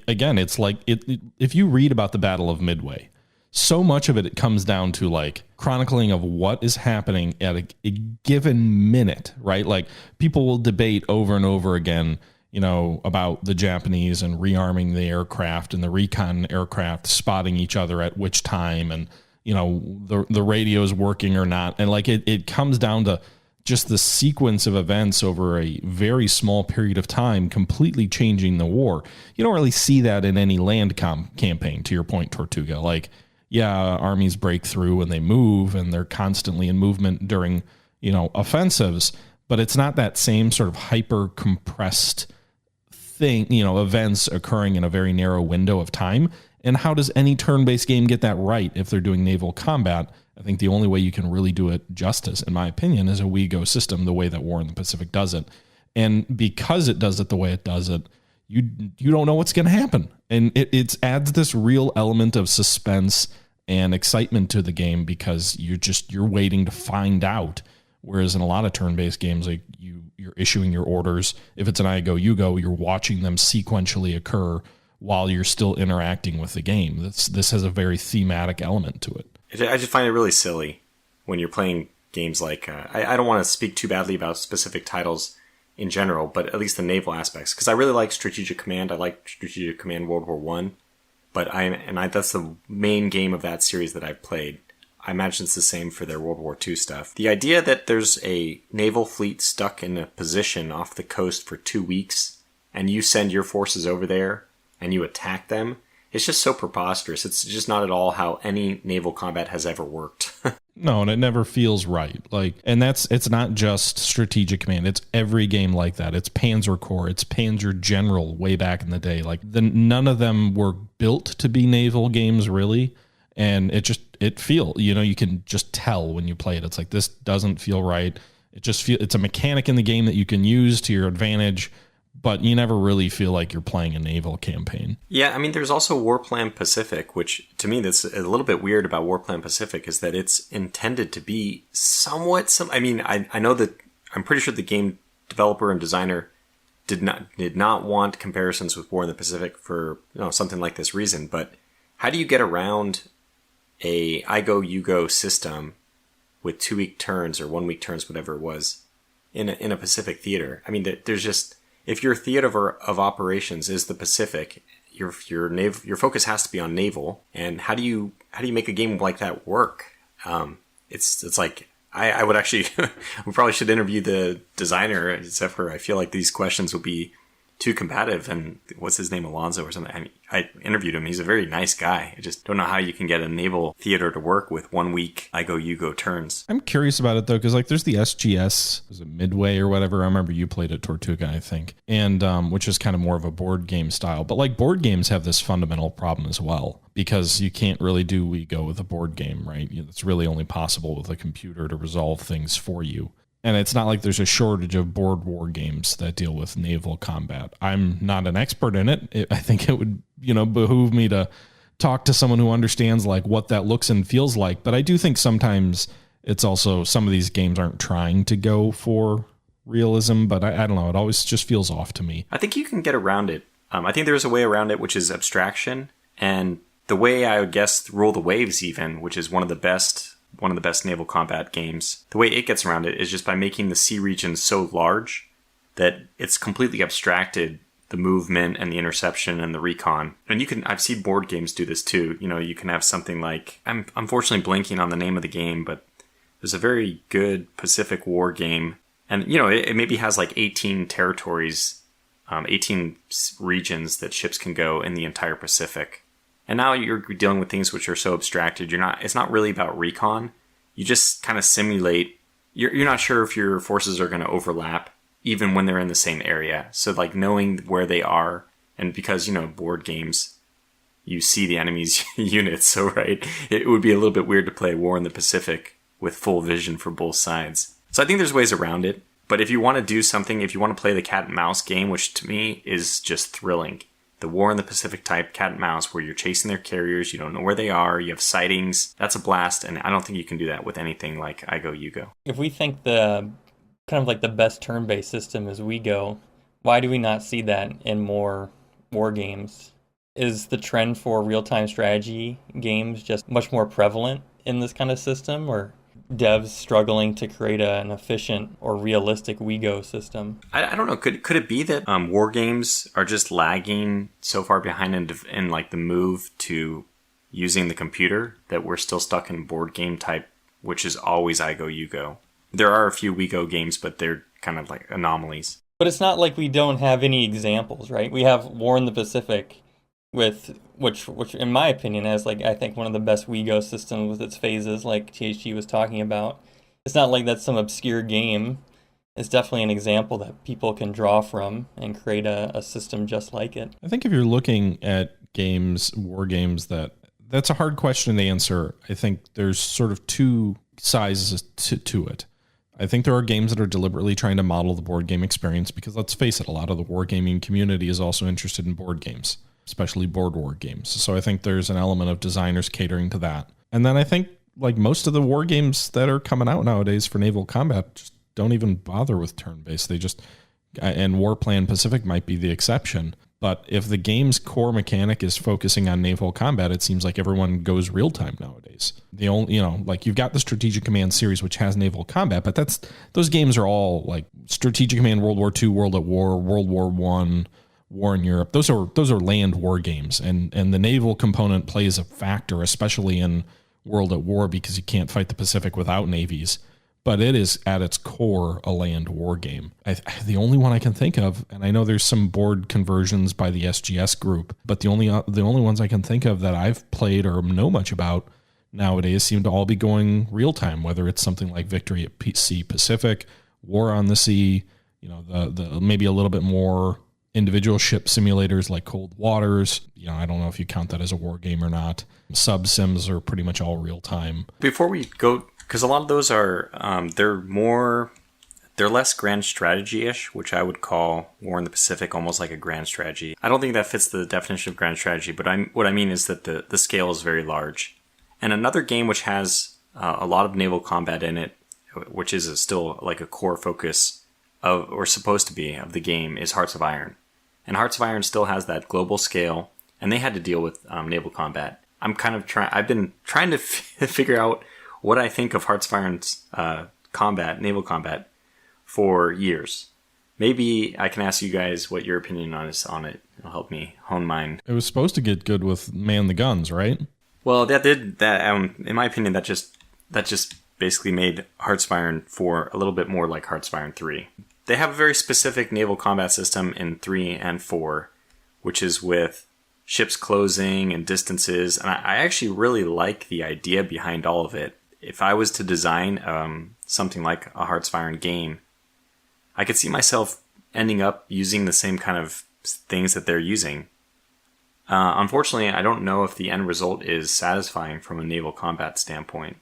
again, it's if you read about the Battle of Midway, so much of it comes down to chronicling of what is happening at a given minute, right? Like, people will debate over and over again, you know, about the Japanese and rearming the aircraft and the recon aircraft spotting each other at which time, and, you know, the radio's working or not. And it comes down to just the sequence of events over a very small period of time completely changing the war. You don't really see that in any land campaign, to your point, Tortuga. Yeah, armies break through and they move, and they're constantly in movement during, you know, offensives, but it's not that same sort of hyper compressed thing, you know, events occurring in a very narrow window of time. And how does any turn-based game get that right if they're doing naval combat? I think the only way you can really do it justice, in my opinion, is a WeGo system, the way that War in the Pacific does it. And because it does it the way it does it, you don't know what's going to happen. And it adds this real element of suspense and excitement to the game, because you're waiting to find out. Whereas in a lot of turn-based games, you're issuing your orders. If it's an I go, you go, you're watching them sequentially occur while you're still interacting with the game. This has a very thematic element to it. I just find it really silly when you're playing games like... I don't want to speak too badly about specific titles in general, but at least the naval aspects. Because I really like Strategic Command. I like Strategic Command World War One. But that's the main game of that series that I've played. I imagine it's the same for their World War II stuff. The idea that there's a naval fleet stuck in a position off the coast for 2 weeks, and you send your forces over there, and you attack them, it's just so preposterous. It's just not at all how any naval combat has ever worked. No, and it never feels right. Like, and it's not just Strategic Command. It's every game like that. It's Panzer Corps. It's Panzer General way back in the day. Like, none of them were built to be naval games, really. And you can just tell when you play it. It's like, this doesn't feel right. It's a mechanic in the game that you can use to your advantage, but you never really feel like you're playing a naval campaign. Yeah, I mean, there's also Warplan Pacific, which to me, that's a little bit weird about Warplan Pacific, is that it's intended to be somewhat I know that I'm pretty sure the game developer and designer did not want comparisons with War in the Pacific for something like this reason. But how do you get around a I go you go system with 2-week turns or 1-week turns, whatever it was, in a Pacific theater? I mean, there's just, if your theater of operations is the Pacific, your focus has to be on naval. And how do you make a game like that work? It's like, I would actually, we probably should interview the designer, except for I feel like these questions would be too combative. And what's his name, Alonzo or something? I mean, I interviewed him. He's a very nice guy. I just don't know how you can get a naval theater to work with 1 week I go you go turns. I'm curious about it though, because like there's the SGS, was it Midway or whatever? I remember you played at Tortuga, I think, and which is kind of more of a board game style. But like board games have this fundamental problem as well, because you can't really do we go with a board game, right? It's really only possible with a computer to resolve things for you. And it's not like there's a shortage of board war games that deal with naval combat. I'm not an expert in it. I think it would, behoove me to talk to someone who understands like what that looks and feels like. But I do think sometimes it's also, some of these games aren't trying to go for realism, but I don't know. It always just feels off to me. I think you can get around it. I think there's a way around it, which is abstraction. And the way I would guess Rule the Waves even, which is one of the best naval combat games, the way it gets around it is just by making the sea regions so large that it's completely abstracted the movement and the interception and the recon. And I've seen board games do this too. You can have something like, I'm unfortunately blanking on the name of the game, but there's a very good Pacific War game. And, it maybe has like 18 territories, 18 regions that ships can go in the entire Pacific. And now you're dealing with things which are so abstracted. It's not really about recon. You just kind of simulate. You're not sure if your forces are going to overlap, even when they're in the same area. So like knowing where they are, and because, board games, you see the enemy's units. So, right, it would be a little bit weird to play War in the Pacific with full vision for both sides. So I think there's ways around it. But if you want to do something, if you want to play the cat and mouse game, which to me is just thrilling, the War in the Pacific type cat and mouse, where you're chasing their carriers, you don't know where they are, you have sightings, that's a blast. And I don't think you can do that with anything like I go you go. If we think the kind of like the best turn-based system is we go, why do we not see that in more war games? Is the trend for real-time strategy games just much more prevalent in this kind of system, or devs struggling to create an efficient or realistic WeGo system? I don't know. Could it be that war games are just lagging so far behind in like the move to using the computer that we're still stuck in board game type, which is always I go you go? There are a few WeGo games, but they're kind of like anomalies. But it's not like we don't have any examples, right? We have War in the Pacific, with which in my opinion has like I think one of the best WeGo systems with its phases, like THG was talking about. It's not like that's some obscure game. It's definitely an example that people can draw from and create a system just like it. I think if you're looking at games, war games, that's a hard question to answer. I think there's sort of two sides to it. I think there are games that are deliberately trying to model the board game experience, because let's face it, a lot of the wargaming community is also interested in board games, especially board war games. So I think there's an element of designers catering to that. And then I think like most of the war games that are coming out nowadays for naval combat just don't even bother with turn-based. They just, and Warplan Pacific might be the exception. But if the game's core mechanic is focusing on naval combat, it seems like everyone goes real time nowadays. The only, like you've got the Strategic Command series, which has naval combat, but those games are all like Strategic Command World War II, World at War, World War I, War in Europe. Those are land war games, and the naval component plays a factor, especially in World at War, because you can't fight the Pacific without navies. but it is at its core a land war game. The only one I can think of, and I know there's some board conversions by the SGS group, but the only ones I can think of that I've played or know much about nowadays seem to all be going real time, whether it's something like Victory at Sea Pacific, War on the Sea, the maybe a little bit more individual ship simulators like Cold Waters. I don't know if you count that as a war game or not. Sub sims are pretty much all real time. Before we go, because a lot of those are they're less grand strategy-ish, which I would call War in the Pacific almost like a grand strategy. I don't think that fits the definition of grand strategy, but what I mean is that the scale is very large. And another game which has a lot of naval combat in it, which is still like a core focus of, or supposed to be, of the game, is Hearts of Iron. And Hearts of Iron still has that global scale, and they had to deal with naval combat. I've been trying to figure out what I think of Hearts of Iron's naval combat for years. Maybe I can ask you guys what your opinion on it. It'll help me hone mine. It was supposed to get good with Man the Guns, right? Well, that did that. In my opinion, that just basically made Hearts of Iron 4 a little bit more like Hearts of Iron 3. They have a very specific naval combat system in 3 and 4, which is with ships closing and distances, and I actually really like the idea behind all of it. If I was to design something like a Hearts of Iron game, I could see myself ending up using the same kind of things that they're using. Unfortunately, I don't know if the end result is satisfying from a naval combat standpoint.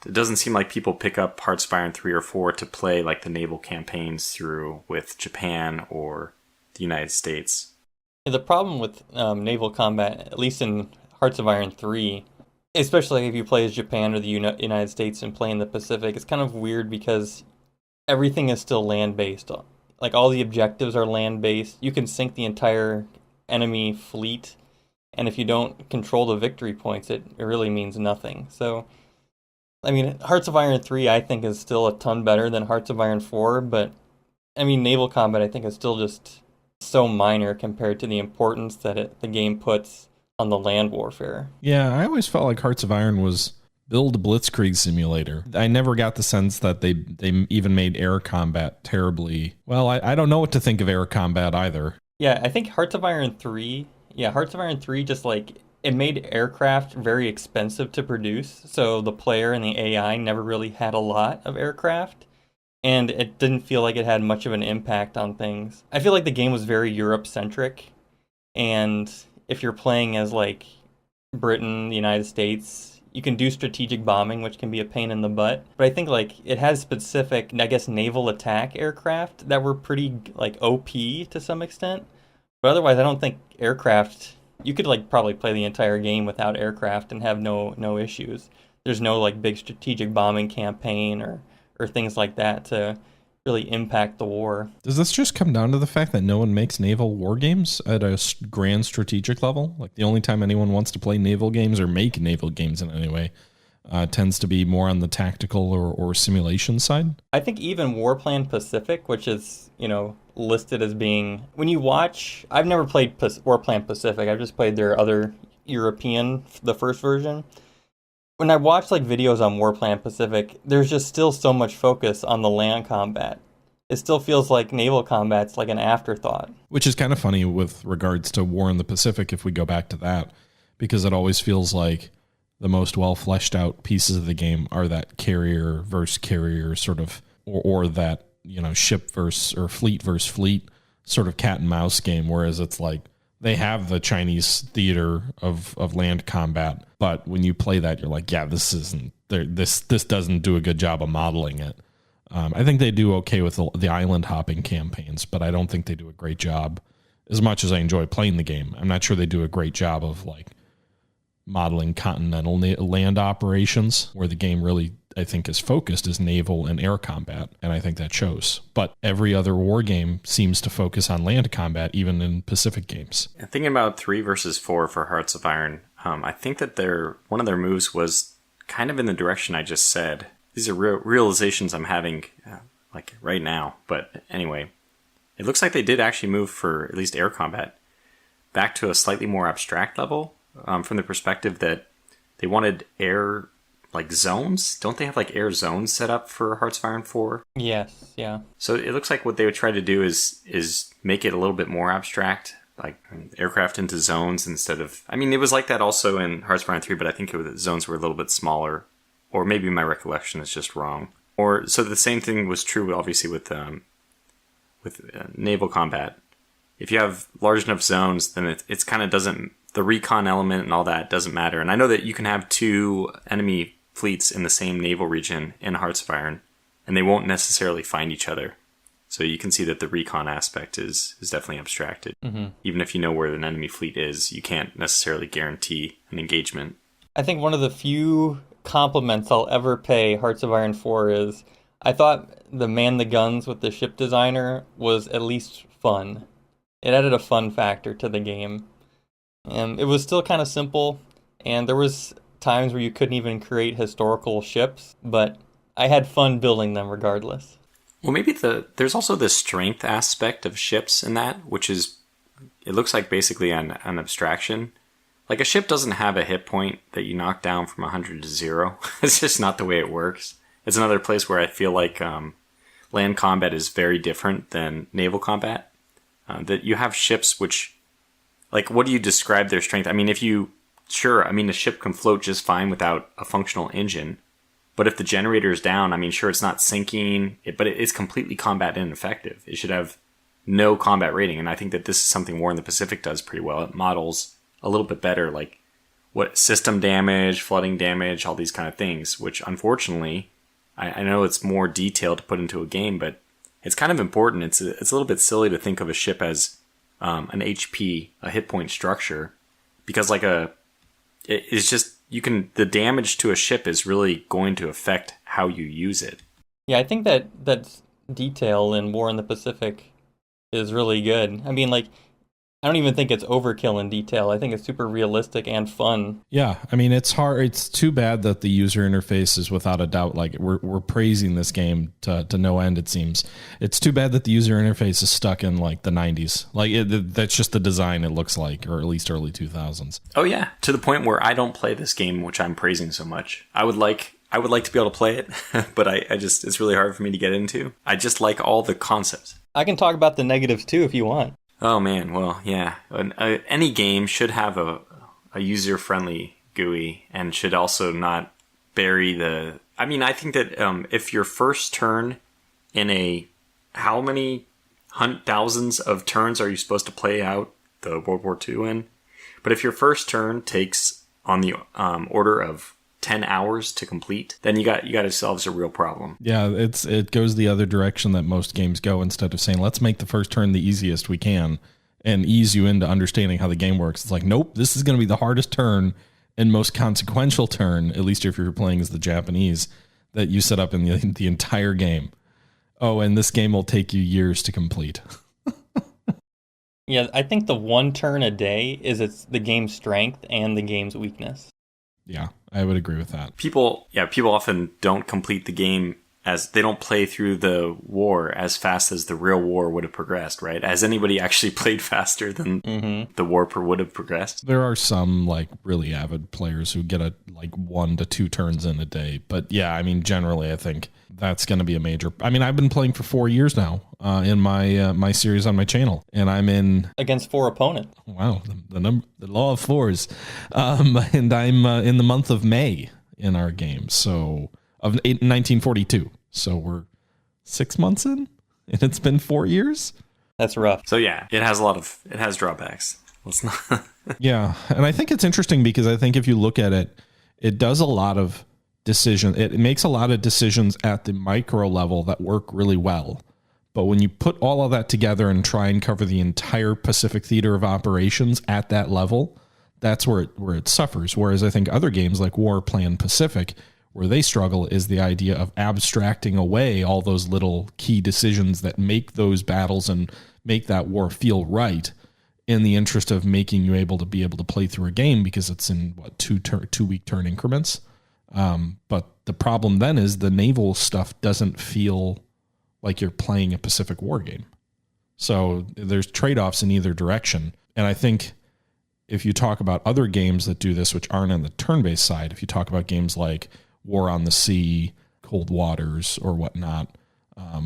It doesn't seem like people pick up Hearts of Iron 3 or 4 to play like the naval campaigns through with Japan or the United States. The problem with naval combat, at least in Hearts of Iron 3, especially if you play as Japan or the United States and play in the Pacific, it's kind of weird because everything is still land-based. Like, all the objectives are land-based. You can sink the entire enemy fleet, and if you don't control the victory points, it really means nothing. So, I mean, Hearts of Iron 3, I think, is still a ton better than Hearts of Iron 4, but, I mean, naval combat, I think, is still just so minor compared to the importance that the game puts on the land warfare. Yeah, I always felt like Hearts of Iron was build a blitzkrieg simulator. I never got the sense that they even made air combat terribly. Well, I don't know what to think of air combat either. Yeah, I think Hearts of Iron 3 just like, it made aircraft very expensive to produce, so the player and the AI never really had a lot of aircraft, and it didn't feel like it had much of an impact on things. I feel like the game was very Europe-centric, and if you're playing as like Britain, the United States, you can do strategic bombing, which can be a pain in the butt. But I think like it has specific, I guess, naval attack aircraft that were pretty like OP to some extent. But otherwise, I don't think aircraft, you could like probably play the entire game without aircraft and have no issues. There's no like big strategic bombing campaign or things like that to really impact the war. Does this just come down to the fact that no one makes naval war games at a grand strategic level? Like, the only time anyone wants to play naval games or make naval games in any way tends to be more on the tactical or simulation side? I think even Warplan Pacific, which is, listed as being, when you watch, I've never played Warplan Pacific, I've just played their other European, the first version. When I watch like videos on Warplan Pacific, there's just still so much focus on the land combat. It still feels like naval combat's like an afterthought. Which is kind of funny with regards to War in the Pacific, if we go back to that, because it always feels like the most well fleshed out pieces of the game are that carrier versus carrier sort of, or that, ship versus or fleet versus fleet sort of cat and mouse game, whereas it's like, they have the Chinese theater of land combat, but when you play that, you're like, yeah, this doesn't do a good job of modeling it. I think they do okay with the island hopping campaigns, but I don't think they do a great job. As much as I enjoy playing the game, I'm not sure they do a great job of like modeling continental land operations, where the game really, I think, is focused as naval and air combat, and I think that shows. But every other war game seems to focus on land combat, even in Pacific games. And thinking about 3 versus 4 for Hearts of Iron, I think that one of their moves was kind of in the direction I just said. These are realizations I'm having like right now. But anyway, it looks like they did actually move, for at least air combat, back to a slightly more abstract level, from the perspective that they wanted air like zones. Don't they have like air zones set up for Hearts of Iron 4? Yes, yeah. So it looks like what they would try to do is make it a little bit more abstract, like aircraft into zones instead of... I mean, it was like that also in Hearts of Iron 3, but I think zones were a little bit smaller. Or maybe my recollection is just wrong. Or so the same thing was true, obviously, with naval combat. If you have large enough zones, then it's kind of doesn't... The recon element and all that doesn't matter. And I know that you can have two enemy fleets in the same naval region in Hearts of Iron, and they won't necessarily find each other. So you can see that the recon aspect is definitely abstracted. Mm-hmm. Even if you know where an enemy fleet is, you can't necessarily guarantee an engagement. I think one of the few compliments I'll ever pay Hearts of Iron 4 is I thought the man the guns with the ship designer was at least fun. It added a fun factor to the game. And it was still kind of simple, and there was times where you couldn't even create historical ships, but I had fun building them regardless. Well, maybe there's also the strength aspect of ships in that, which is, it looks like basically an abstraction. Like a ship doesn't have a hit point that you knock down from 100 to 0. It's just not the way it works. It's another place where I feel like land combat is very different than naval combat. That you have ships which... Like, what do you describe their strength? I mean, a ship can float just fine without a functional engine. But if the generator is down, I mean, sure, it's not sinking, but it's completely combat ineffective. It should have no combat rating. And I think that this is something War in the Pacific does pretty well. It models a little bit better, like, what system damage, flooding damage, all these kind of things, which, unfortunately, I know it's more detailed to put into a game, but it's kind of important. It's a little bit silly to think of a ship as... an HP, a hit point structure, because it's just, the damage to a ship is really going to affect how you use it. Yeah, I think that detail in War in the Pacific is really good. I mean, like, I don't even think it's overkill in detail. I think it's super realistic and fun. Yeah, I mean, it's hard. It's too bad that the user interface is without a doubt, like, we're praising this game to no end, it seems. It's too bad that the user interface is stuck in, like, the 90s. Like, that's just the design it looks like, or at least early 2000s. Oh, yeah, to the point where I don't play this game, which I'm praising so much. I would like to be able to play it, but I just, it's really hard for me to get into. I just like all the concepts. I can talk about the negatives, too, if you want. Oh man, well, yeah. Any game should have a user-friendly GUI and should also not bury the... I mean, I think that if your first turn in how many thousands of turns are you supposed to play out the World War II in? But if your first turn takes on the order of 10 hours to complete, then you got yourselves a real problem. Yeah, it goes the other direction that most games go. Instead of saying, let's make the first turn the easiest we can and ease you into understanding how the game works, it's like, nope, this is going to be the hardest turn and most consequential turn, at least if you're playing as the Japanese, that you set up in the entire game. Oh, and this game will take you years to complete. Yeah, I think the one turn a day is the game's strength and the game's weakness. Yeah, I would agree with that. People often don't complete the game as they don't play through the war as fast as the real war would have progressed, right? Has anybody actually played faster than the war would have progressed? There are some like really avid players who get 1 to 2 turns in a day. But yeah, I mean, generally, I think that's going to be a major... I mean, I've been playing for 4 years now in my series on my channel, and I'm in... Against 4 opponents. Wow, the law of 4s. And I'm in the month of May in our game, so... Of 1942. So we're 6 months in, and it's been 4 years. That's rough. So yeah, it has drawbacks. Let's not. Yeah, and I think it's interesting because I think if you look at it, it does a lot of decisions. It makes a lot of decisions at the micro level that work really well. But when you put all of that together and try and cover the entire Pacific theater of operations at that level, that's where it suffers. Whereas I think other games like War Plan Pacific, where they struggle, is the idea of abstracting away all those little key decisions that make those battles and make that war feel right in the interest of making you able to play through a game, because it's in 2-week turn increments. But the problem then is the naval stuff doesn't feel like you're playing a Pacific War game. So there's trade-offs in either direction. And I think if you talk about other games that do this, which aren't on the turn-based side, if you talk about games like War on the Sea, Cold Waters, or whatnot,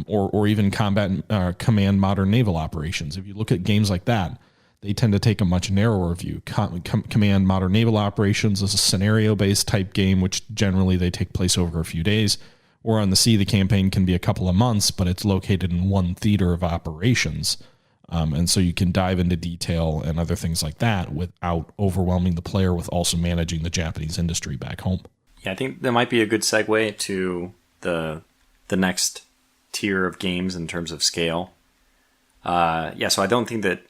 or even command modern naval operations. If you look at games like that, they tend to take a much narrower view. Command modern naval operations is a scenario-based type game, which generally they take place over a few days. War on the Sea, the campaign can be a couple of months, but it's located in one theater of operations. And so you can dive into detail and other things like that without overwhelming the player with also managing the Japanese industry back home. Yeah, I think that might be a good segue to the next tier of games in terms of scale. So I don't think that,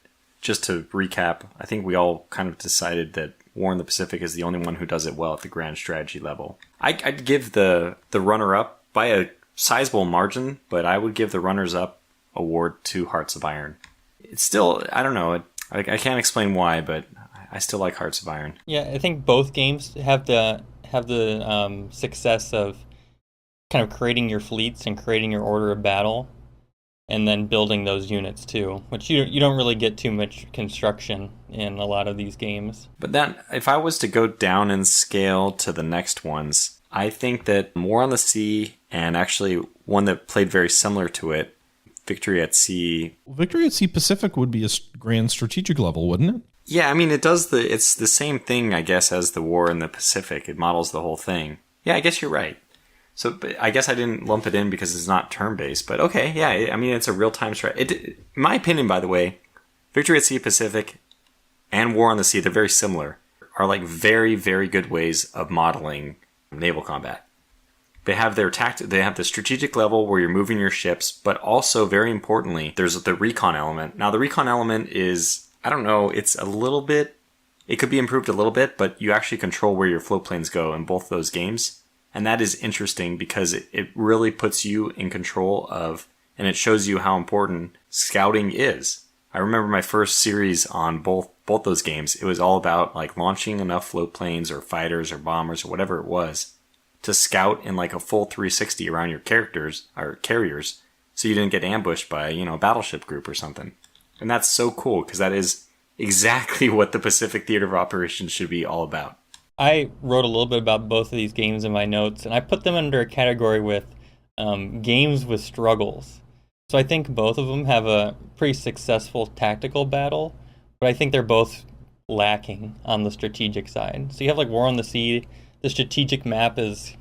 just to recap, I think we all kind of decided that War in the Pacific is the only one who does it well at the grand strategy level. I'd give the runner-up by a sizable margin, but I would give the runners-up award to Hearts of Iron. It's still, I don't know, I can't explain why, but I still like Hearts of Iron. Yeah, I think both games have the success of kind of creating your fleets and creating your order of battle, and then building those units too, which you don't really get too much construction in a lot of these games. But then, if I was to go down in scale to the next ones, I think that War on the Sea, and actually one that played very similar to it, Victory at Sea. Victory at Sea Pacific would be a grand strategic level, wouldn't it? Yeah, I mean, it's the same thing, I guess, as the War in the Pacific. It models the whole thing. Yeah, I guess you're right. So I guess I didn't lump it in because it's not turn-based, but okay, yeah, I mean, it's a real-time strategy. In my opinion, by the way, Victory at Sea Pacific and War on the Sea, they're very similar, are like very, very good ways of modeling naval combat. They have they have the strategic level where you're moving your ships, but also, very importantly, there's the recon element. Now, the recon element is, I don't know, it's a little bit, it could be improved a little bit, but you actually control where your float planes go in both those games. And that is interesting because it really puts you in control of, and it shows you how important scouting is. I remember my first series on both those games. It was all about like launching enough float planes or fighters or bombers or whatever it was to scout in like a full 360 around your characters or carriers, so you didn't get ambushed by, a battleship group or something. And that's so cool because that is exactly what the Pacific Theater of Operations should be all about. I wrote a little bit about both of these games in my notes, and I put them under a category with games with struggles. So I think both of them have a pretty successful tactical battle, but I think they're both lacking on the strategic side. So you have like War on the Sea. The strategic map is,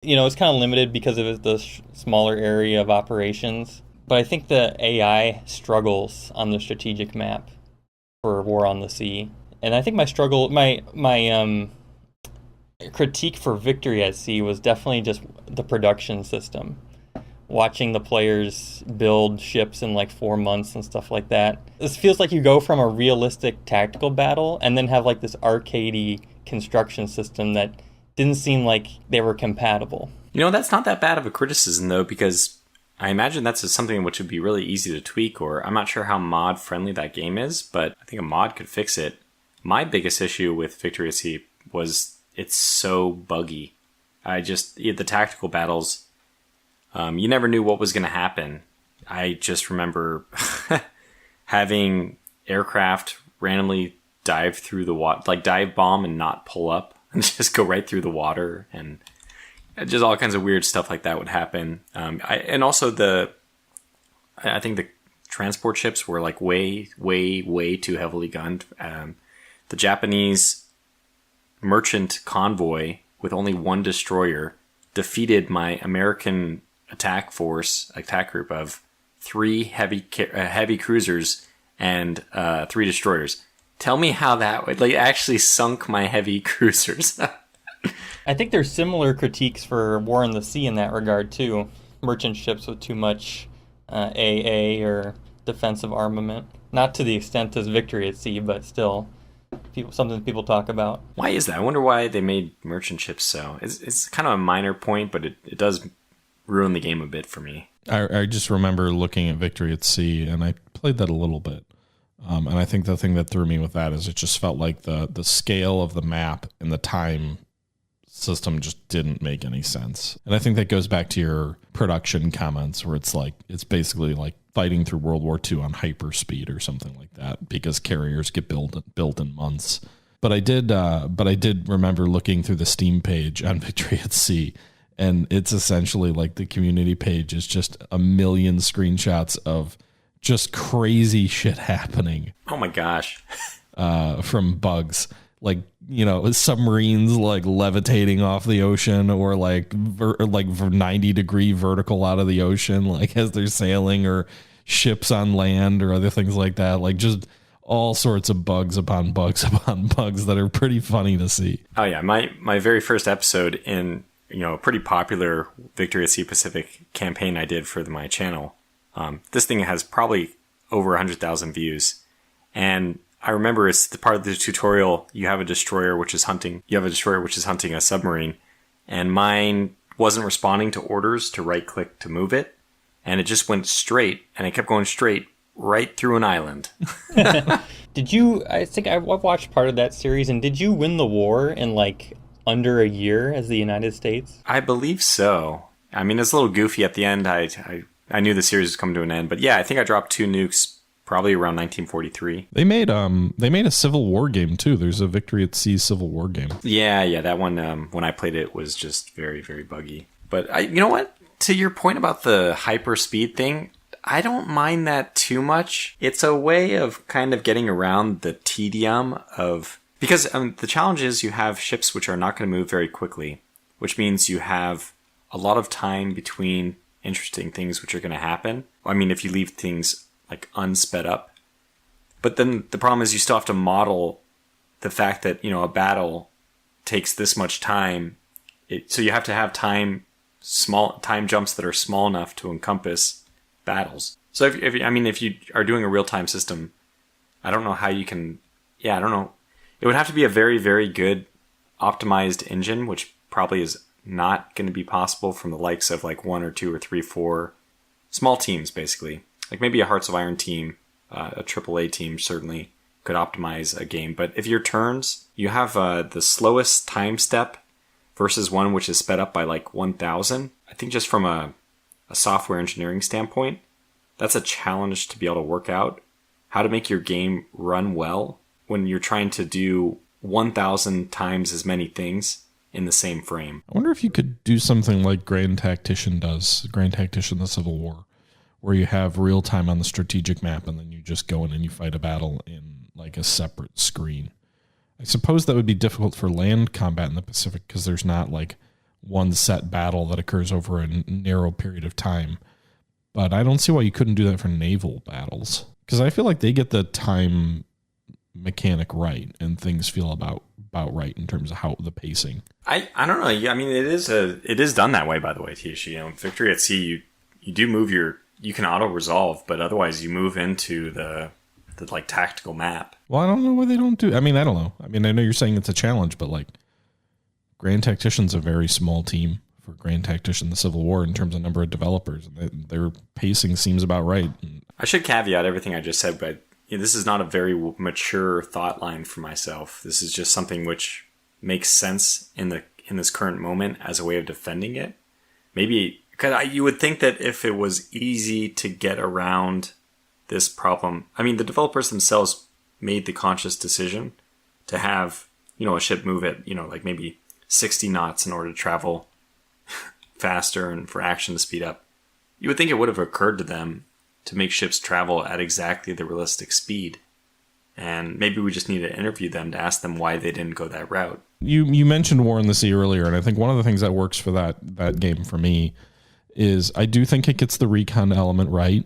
it's kind of limited because of the smaller area of operations. But I think the AI struggles on the strategic map for War on the Sea. And I think my critique for Victory at Sea was definitely just the production system. Watching the players build ships in like 4 months and stuff like that. This feels like you go from a realistic tactical battle and then have like this arcadey construction system that didn't seem like they were compatible. That's not that bad of a criticism though, because I imagine that's something which would be really easy to tweak, or I'm not sure how mod friendly that game is, but I think a mod could fix it. My biggest issue with Victory at Sea was it's so buggy. The tactical battles, you never knew what was going to happen. I just remember having aircraft randomly dive through the water, like dive bomb and not pull up and just go right through the water, and just all kinds of weird stuff like that would happen. And also I think the transport ships were like way, way, way too heavily gunned. The Japanese merchant convoy with only one destroyer defeated my American attack group of 3 heavy cruisers and 3 destroyers. Tell me how that would actually sunk my heavy cruisers. I think there's similar critiques for War on the Sea in that regard too. Merchant ships with too much AA or defensive armament. Not to the extent as Victory at Sea, but still something people talk about. Why is that? I wonder why they made merchant ships so. It's kind of a minor point, but it does ruin the game a bit for me. I just remember looking at Victory at Sea, and I played that a little bit. And I think the thing that threw me with that is it just felt like the scale of the map and the time system just didn't make any sense. And I think that goes back to your production comments where it's basically like fighting through World War II on hyperspeed or something like that, because carriers get built in months But I did remember looking through the Steam page on Victory at Sea, and it's essentially like the community page is just a million screenshots of just crazy shit happening. Oh my gosh. From bugs. Like, submarines like levitating off the ocean, or like 90-degree vertical out of the ocean, like as they're sailing, or ships on land, or other things like that. Like just all sorts of bugs upon bugs upon bugs that are pretty funny to see. Oh yeah, my very first episode in a pretty popular Victory at Sea Pacific campaign I did for my channel. This thing has probably over 100,000 views, and I remember it's the part of the tutorial. You have a destroyer which is hunting a submarine, and mine wasn't responding to orders to right click to move it, and it just went straight, and it kept going straight right through an island. Did you? I think I've watched part of that series, and did you win the war in like under a year as the United States? I believe so. I mean, it's a little goofy at the end. I knew the series was coming to an end, but yeah, I think I dropped 2 nukes. Probably around 1943. They made a Civil War game too. There's a Victory at Sea Civil War game. Yeah, that one. When I played it, was just very, very buggy. But you know what? To your point about the hyper speed thing, I don't mind that too much. It's a way of kind of getting around the tedium of, because the challenge is you have ships which are not going to move very quickly, which means you have a lot of time between interesting things which are going to happen. I mean, if you leave things like unsped up. But then the problem is you still have to model the fact that, a battle takes this much time. So you have to have time jumps that are small enough to encompass battles. So if you are doing a real-time system, I don't know how you can, I don't know. It would have to be a very, very good optimized engine, which probably is not going to be possible from the likes of like 1 or 2 or 3, 4 small teams, basically. Like maybe a Hearts of Iron team, a AAA team certainly could optimize a game. But if your turns, you have the slowest time step versus one which is sped up by like 1,000. I think just from a software engineering standpoint, that's a challenge to be able to work out. How to make your game run well when you're trying to do 1,000 times as many things in the same frame. I wonder if you could do something like Grand Tactician does, Grand Tactician the Civil War, where you have real time on the strategic map and then you just go in and you fight a battle in like a separate screen. I suppose that would be difficult for land combat in the Pacific because there's not like one set battle that occurs over a narrow period of time. But I don't see why you couldn't do that for naval battles, because I feel like they get the time mechanic right and things feel about right in terms of how the pacing. I don't know. I mean, it is done that way, by the way, Tish. Victory at Sea, you do move you can auto resolve, but otherwise you move into the like tactical map. Well, I don't know why they don't do. I mean, I don't know. I mean, I know you're saying it's a challenge, but like Grand Tactician's a very small team for Grand Tactician the Civil War in terms of number of developers. Their pacing seems about right. I should caveat everything I just said, but this is not a very mature thought line for myself. This is just something which makes sense in this current moment as a way of defending it. Maybe because you would think that if it was easy to get around this problem, I mean, the developers themselves made the conscious decision to have, a ship move at, like maybe 60 knots in order to travel faster and for action to speed up. You would think it would have occurred to them to make ships travel at exactly the realistic speed. And maybe we just need to interview them to ask them why they didn't go that route. You mentioned War in the Sea earlier, and I think one of the things that works for that game for me is I do think it gets the recon element right.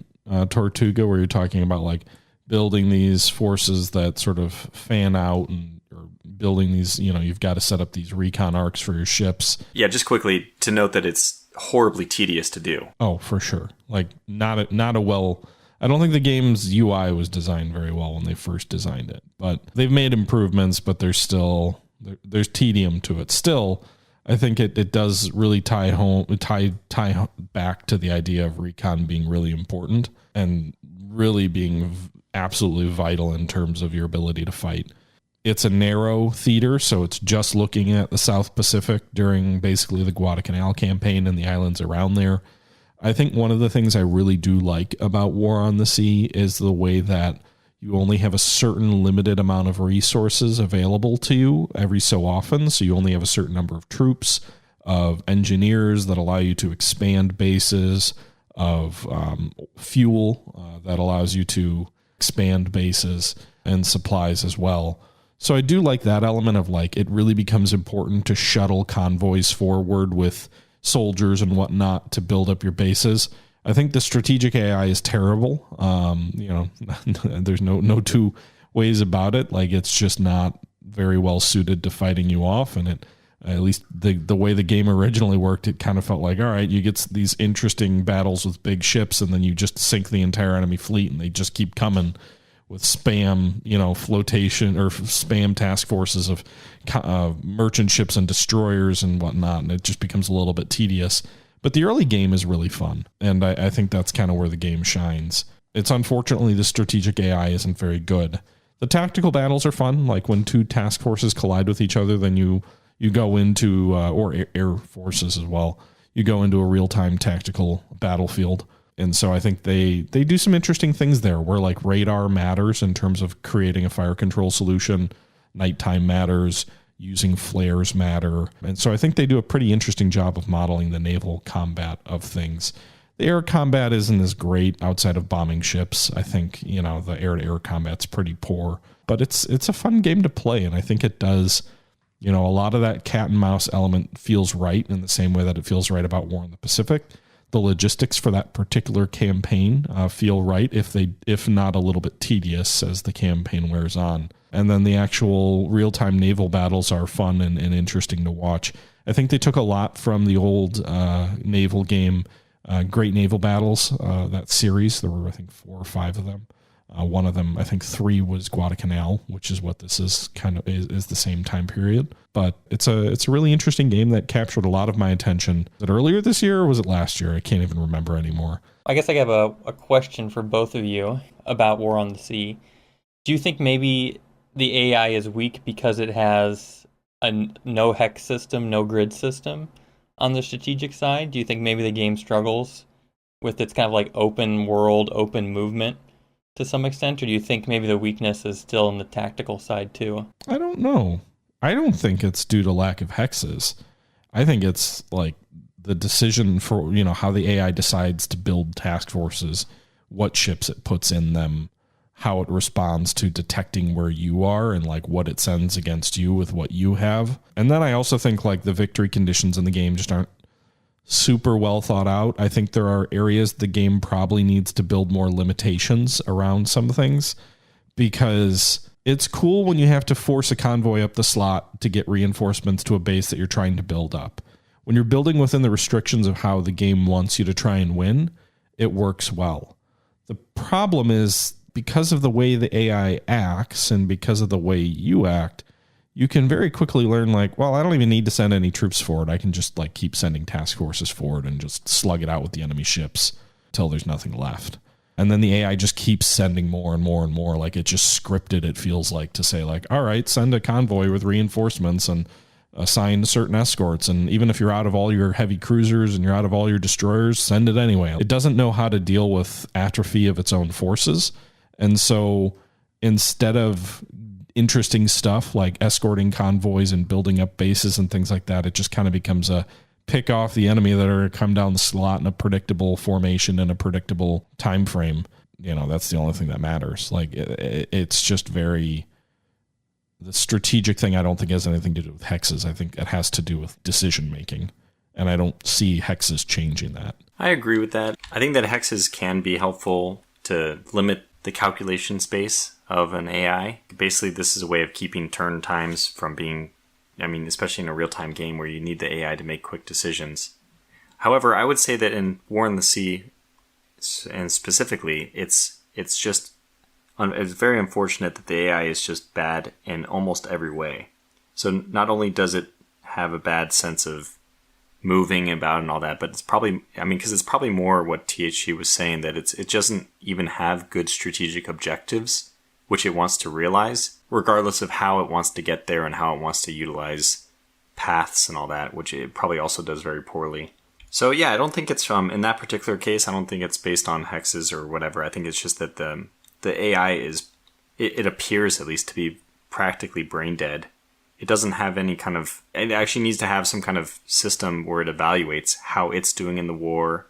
Tortuga, where you're talking about like building these forces that sort of fan out and or building these, you've got to set up these recon arcs for your ships. Yeah, just quickly to note that it's horribly tedious to do. Oh, for sure. Like not a well. I don't think the game's UI was designed very well when they first designed it, but they've made improvements, but there's tedium to it. Still, I think it does really tie back to the idea of recon being really important and really being absolutely vital in terms of your ability to fight. It's a narrow theater, so it's just looking at the South Pacific during basically the Guadalcanal campaign and the islands around there. I think one of the things I really do like about War on the Sea is the way that You only have a certain limited amount of resources available to you every so often. So you only have a certain number of troops, of engineers that allow you to expand bases, of fuel that allows you to expand bases, and supplies as well. So I do like that element of like it really becomes important to shuttle convoys forward with soldiers and whatnot to build up your bases. I think the strategic AI is terrible. There's no two ways about it. Like it's just not very well suited to fighting you off. And it, at least the way the game originally worked, it kind of felt like, all right, you get these interesting battles with big ships and then you just sink the entire enemy fleet and they just keep coming with spam, flotation or spam task forces of merchant ships and destroyers and whatnot. And it just becomes a little bit tedious. But the early game is really fun, and I think that's kind of where the game shines. It's unfortunately the strategic AI isn't very good. The tactical battles are fun, like when two task forces collide with each other, then you go into, or air forces as well, you go into a real-time tactical battlefield. And so I think they do some interesting things there, where like radar matters in terms of creating a fire control solution, nighttime matters, using flares matter. And so I think they do a pretty interesting job of modeling the naval combat of things. The air combat isn't as great outside of bombing ships. I think, the air-to-air combat's pretty poor. But it's a fun game to play, and I think it does, a lot of that cat and mouse element feels right in the same way that it feels right about War in the Pacific. The logistics for that particular campaign feel right, if not a little bit tedious as the campaign wears on. And then the actual real-time naval battles are fun and interesting to watch. I think they took a lot from the old naval game, Great Naval Battles, that series. There were, I think, 4 or 5 of them. One of them, I think 3 was Guadalcanal, which is what this is is the same time period. But it's a really interesting game that captured a lot of my attention. Was it earlier this year or was it last year? I can't even remember anymore. I guess I have a question for both of you about War on the Sea. Do you think maybe the AI is weak because it has a no hex system, no grid system on the strategic side? Do you think maybe the game struggles with its kind of like open world, open movement to some extent? Or do you think maybe the weakness is still in the tactical side too? I don't know. I don't think it's due to lack of hexes. I think it's like the decision for, how the AI decides to build task forces, what ships it puts in them, how it responds to detecting where you are and like what it sends against you with what you have. And then I also think like the victory conditions in the game just aren't super well thought out. I think there are areas the game probably needs to build more limitations around some things, because it's cool when you have to force a convoy up the slot to get reinforcements to a base that you're trying to build up. When you're building within the restrictions of how the game wants you to try and win, it works well. The problem is, because of the way the AI acts and because of the way you act, you can very quickly learn like, well, I don't even need to send any troops forward. I can just like keep sending task forces forward and just slug it out with the enemy ships until there's nothing left. And then the AI just keeps sending more and more and more. Like it just scripted, it feels like, to say like, all right, send a convoy with reinforcements and assign certain escorts. And even if you're out of all your heavy cruisers and you're out of all your destroyers, send it anyway. It doesn't know how to deal with atrophy of its own forces. And so instead of interesting stuff like escorting convoys and building up bases and things like that, it just kind of becomes a pick off the enemy that are come down the slot in a predictable formation and a predictable time frame. That's the only thing that matters. Like it's just very, the strategic thing I don't think has anything to do with hexes. I think it has to do with decision making, and I don't see hexes changing that. I agree with that. I think that hexes can be helpful to limit the calculation space of an AI. Basically, this is a way of keeping turn times from being, especially in a real-time game where you need the AI to make quick decisions. However, I would say that in War in the Sea, and specifically, it's very unfortunate that the AI is just bad in almost every way. So not only does it have a bad sense of moving about and all that, but it's probably, because it's probably more what THC was saying, that it doesn't even have good strategic objectives which it wants to realize, regardless of how it wants to get there and how it wants to utilize paths and all that, which it probably also does very poorly. So yeah, I don't think it's in that particular case, I don't think it's based on hexes or whatever. I think it's just that the AI is it appears at least to be practically brain dead. It doesn't have any kind of, it actually needs to have some kind of system where it evaluates how it's doing in the war.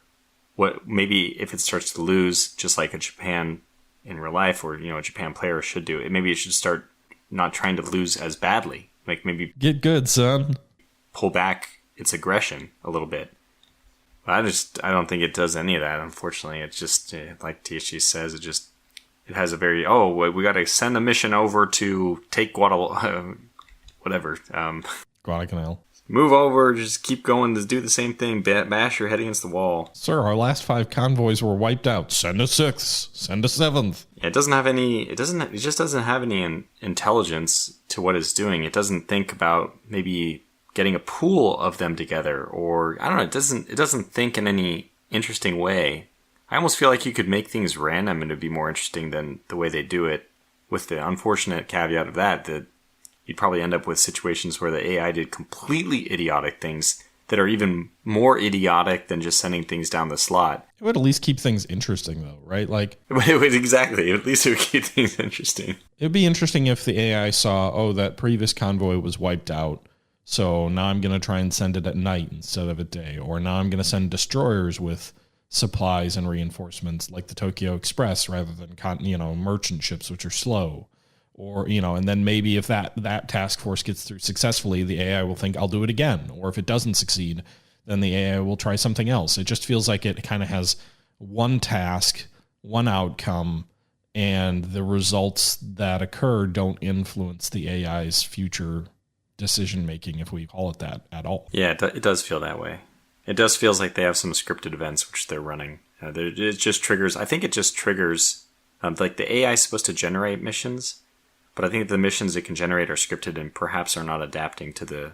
What, maybe if it starts to lose, just like a Japan in real life, or, a Japan player should do, maybe it should start not trying to lose as badly. Like maybe get good, son. Pull back its aggression a little bit. But I don't think it does any of that, unfortunately. It's just, like THG says, it has a very, we got to send a mission over to take Guadalajara. Whatever. Guadalcanal. Move over, just keep going to do the same thing. Bash your head against the wall. Sir, our last 5 convoys were wiped out. Send a 6th. Send a 7th. Yeah, it just doesn't have any intelligence to what it's doing. It doesn't think about maybe getting a pool of them together, or I don't know, it doesn't think in any interesting way. I almost feel like you could make things random and it'd be more interesting than the way they do it, with the unfortunate caveat of that you'd probably end up with situations where the AI did completely idiotic things that are even more idiotic than just sending things down the slot. It would at least keep things interesting, though, right? Like, exactly. At least it would keep things interesting. It'd be interesting if the AI saw, that previous convoy was wiped out, so now I'm going to try and send it at night instead of at day. Or now I'm going to send destroyers with supplies and reinforcements like the Tokyo Express rather than, merchant ships, which are slow. Or, and then maybe if that task force gets through successfully, the AI will think, I'll do it again. Or if it doesn't succeed, then the AI will try something else. It just feels like it kind of has one task, one outcome, and the results that occur don't influence the AI's future decision-making, if we call it that, at all. Yeah, it does feel that way. It does feels like they have some scripted events which they're running. It just triggers, like the AI is supposed to generate missions, but I think the missions it can generate are scripted and perhaps are not adapting to the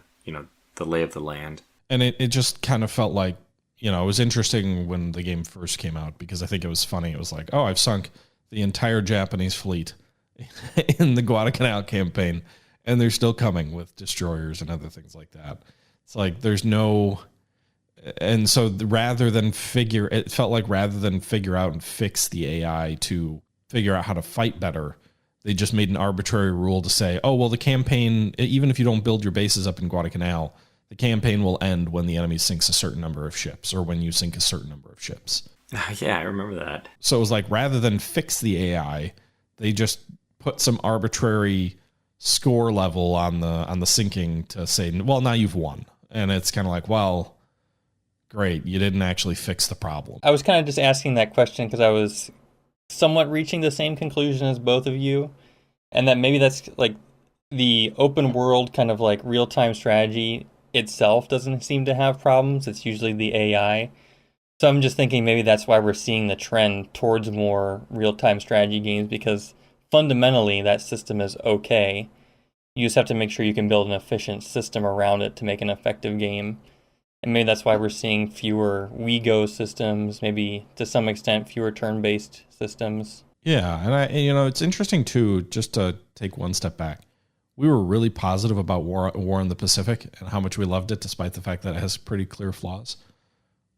lay of the land. And it just kind of felt like, it was interesting when the game first came out, because I think it was funny. It was like, I've sunk the entire Japanese fleet in the Guadalcanal campaign, and they're still coming with destroyers and other things like that. It's like there's no... And so rather than figure out and fix the AI to figure out how to fight better, they just made an arbitrary rule to say, the campaign, even if you don't build your bases up in Guadalcanal, the campaign will end when the enemy sinks a certain number of ships, or when you sink a certain number of ships. Yeah, I remember that. So it was like, rather than fix the AI, they just put some arbitrary score level on the sinking to say, well, now you've won. And it's kind of like, well, great, you didn't actually fix the problem. I was kind of just asking that question because I was somewhat reaching the same conclusion as both of you, and that maybe that's like the open world kind of like real-time strategy itself doesn't seem to have problems. It's usually the AI. So I'm just thinking maybe that's why we're seeing the trend towards more real-time strategy games, because fundamentally that system is okay. You just have to make sure you can build an efficient system around it to make an effective game. And maybe that's why we're seeing fewer WeGo systems, maybe to some extent fewer turn-based systems. Yeah, and it's interesting too, just to take one step back. We were really positive about War in the Pacific and how much we loved it, despite the fact that it has pretty clear flaws.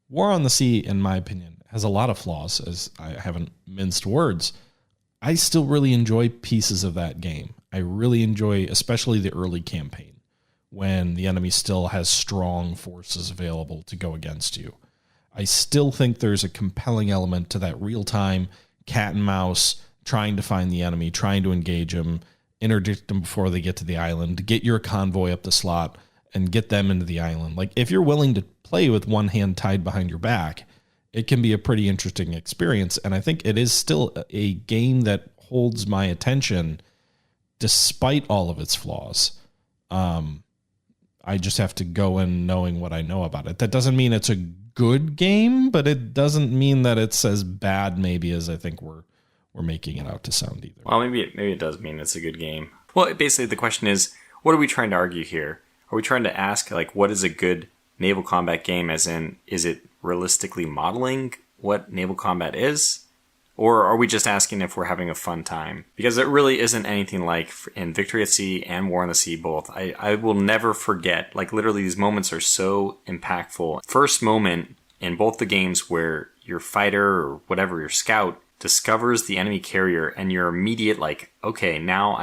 War on the Sea, in my opinion, has a lot of flaws, as I haven't minced words. I still really enjoy pieces of that game. I really enjoy especially the early campaign, when the enemy still has strong forces available to go against you. I still think there's a compelling element to that real-time cat and mouse, trying to find the enemy, trying to engage them, interdict them before they get to the island, get your convoy up the slot, and get them into the island. Like, if you're willing to play with one hand tied behind your back, it can be a pretty interesting experience. And I think it is still a game that holds my attention despite all of its flaws. I just have to go in knowing what I know about it. That doesn't mean it's a good game, but it doesn't mean that it's as bad maybe as I think we're making it out to sound either. Well, maybe it does mean it's a good game. Well, basically the question is, what are we trying to argue here? Are we trying to ask, like, what is a good naval combat game, as in, is it realistically modeling what naval combat is? Or are we just asking if we're having a fun time? Because it really isn't anything like in Victory at Sea and War on the Sea both. I will never forget, like, literally these moments are so impactful. First moment in both the games where your fighter or whatever, your scout, discovers the enemy carrier and you're immediate like, okay, now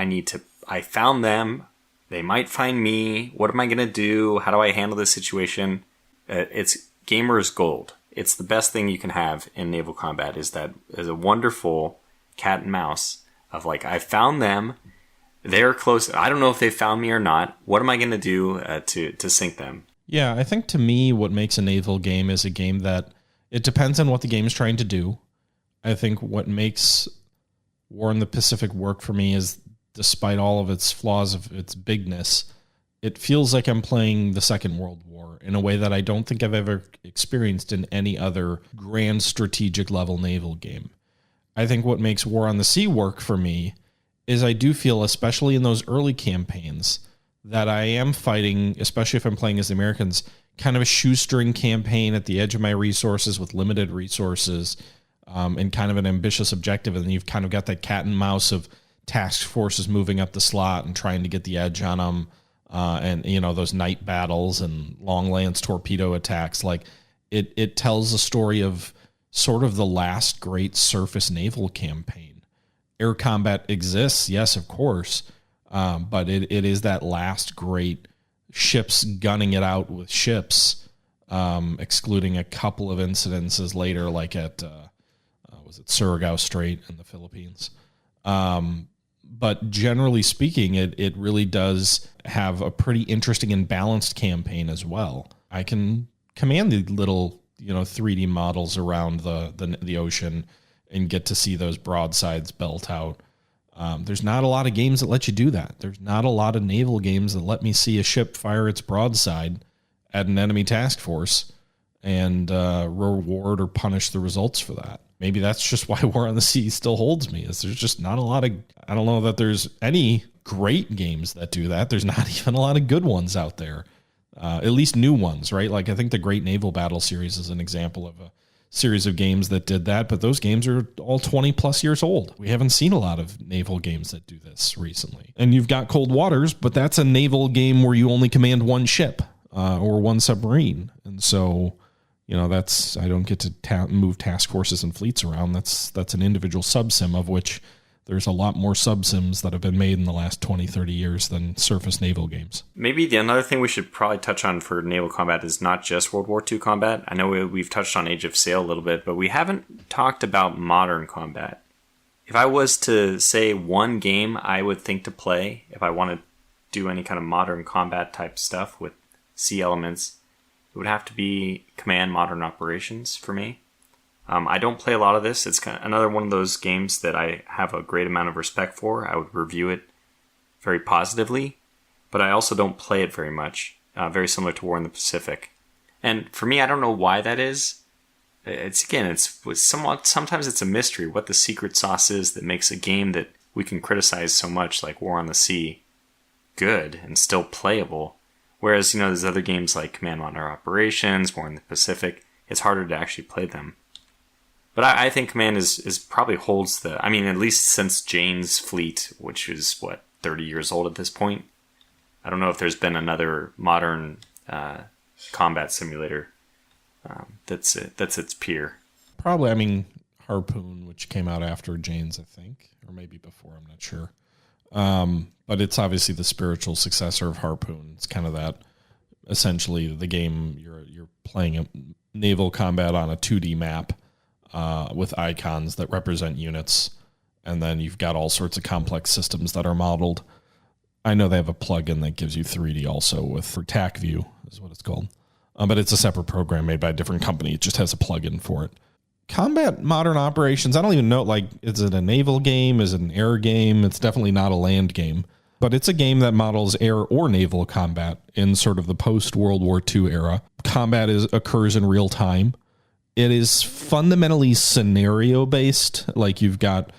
I found them. They might find me. What am I going to do? How do I handle this situation? It's gamer's gold. It's the best thing you can have in naval combat is a wonderful cat and mouse of like, I found them. They're close. I don't know if they found me or not. What am I going to do to sink them? Yeah, I think to me what makes a naval game is a game that it depends on what the game is trying to do. I think what makes War in the Pacific work for me is despite all of its flaws of its bigness, it feels like I'm playing the Second World War in a way that I don't think I've ever experienced in any other grand strategic level naval game. I think what makes War on the Sea work for me is I do feel, especially in those early campaigns, that I am fighting, especially if I'm playing as the Americans, kind of a shoestring campaign at the edge of my resources with limited resources and kind of an ambitious objective. And then you've kind of got that cat and mouse of task forces moving up the slot and trying to get the edge on them. And, you know, those night battles and long lance torpedo attacks. Like it tells a story of sort of the last great surface naval campaign. Air combat exists, yes, of course. But it is that last great ships gunning it out with ships, excluding a couple of incidences later, like at, was it Surigao Strait in the Philippines? But generally speaking, it really does have a pretty interesting and balanced campaign as well. I can command the little, 3D models around the ocean and get to see those broadsides belt out. There's not a lot of games that let you do that. There's not a lot of naval games that let me see a ship fire its broadside at an enemy task force and reward or punish the results for that. Maybe that's just why War on the Sea still holds me, is there's just not a lot of, I don't know that there's any great games that do that. There's not even a lot of good ones out there, at least new ones, right? Like I think the Great Naval Battle series is an example of a series of games that did that, but those games are all 20 plus years old. We haven't seen a lot of naval games that do this recently. And you've got Cold Waters, but that's a naval game where you only command one ship or one submarine. And so, that's, I don't get to move task forces and fleets around. That's an individual subsim, of which there's a lot more subsims that have been made in the last 20, 30 years than surface naval games. Maybe another thing we should probably touch on for naval combat is not just World War II combat. I know we've touched on Age of Sail a little bit, but we haven't talked about modern combat. If I was to say one game I would think to play if I want to do any kind of modern combat type stuff with sea elements, it would have to be Command Modern Operations for me. I don't play a lot of this. It's kind of another one of those games that I have a great amount of respect for. I would review it very positively, but I also don't play it very much. Very similar to War in the Pacific. And for me, I don't know why that is. It's somewhat, sometimes it's a mystery what the secret sauce is that makes a game that we can criticize so much, like War on the Sea, good and still playable. Whereas, there's other games like Command Modern Operations, War in the Pacific, it's harder to actually play them. But I think Command is probably holds at least since Jane's fleet, which is 30 years old at this point. I don't know if there's been another modern combat simulator that's its peer. Probably, Harpoon, which came out after Jane's, I think, or maybe before, I'm not sure. But it's obviously the spiritual successor of Harpoon. It's kind of that, essentially, the game, you're playing a naval combat on a 2D map with icons that represent units, and then you've got all sorts of complex systems that are modeled. I know they have a plugin that gives you 3D also for TACView, is what it's called. But it's a separate program made by a different company. It just has a plugin for it. Combat Modern Operations, I don't even know, is it a naval game? Is it an air game? It's definitely not a land game. But it's a game that models air or naval combat in sort of the post-World War II era. Combat occurs in real time. It is fundamentally scenario-based. Like you've got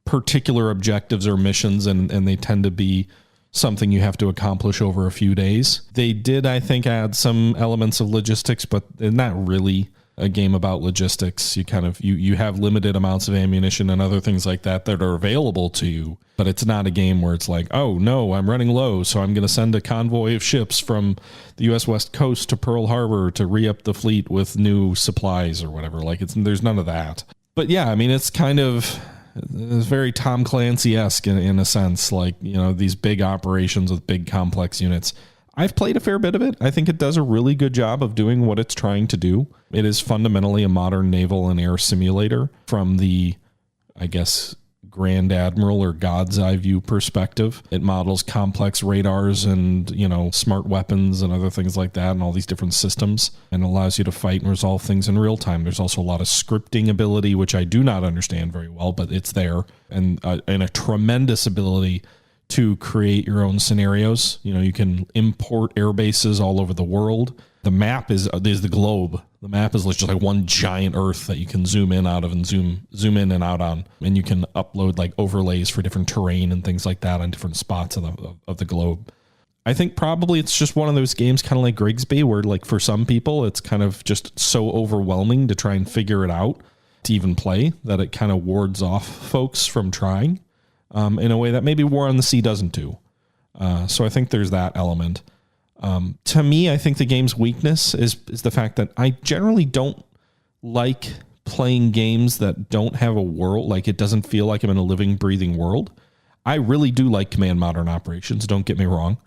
particular objectives or missions, and they tend to be something you have to accomplish over a few days. They did, I think, add some elements of logistics, but they're not really a game about logistics. You have limited amounts of ammunition and other things like that are available to you, but it's not a game where it's like, oh no, I'm running low, so I'm going to send a convoy of ships from the U.S. West Coast to Pearl Harbor to re-up the fleet with new supplies or whatever. There's none of that. But yeah, I mean, it's very Tom Clancy-esque in a sense, like, these big operations with big complex units. I've played a fair bit of it. I think it does a really good job of doing what it's trying to do. It is fundamentally a modern naval and air simulator from the, I guess, Grand Admiral or God's eye view perspective. It models complex radars and, smart weapons and other things like that and all these different systems, and allows you to fight and resolve things in real time. There's also a lot of scripting ability, which I do not understand very well, but it's there, and a tremendous ability to create your own scenarios. You can import air bases all over the world. The map is the globe. The map is just like one giant Earth that you can zoom in out of and zoom in and out on. And you can upload like overlays for different terrain and things like that on different spots of the globe. I think probably it's just one of those games kind of like Grigsby, where like for some people it's kind of just so overwhelming to try and figure it out to even play that it kind of wards off folks from trying in a way that maybe War on the Sea doesn't do. So I think there's that element. To me, I think the game's weakness is the fact that I generally don't like playing games that don't have a world. Like, it doesn't feel like I'm in a living, breathing world. I really do like Command Modern Operations, don't get me wrong.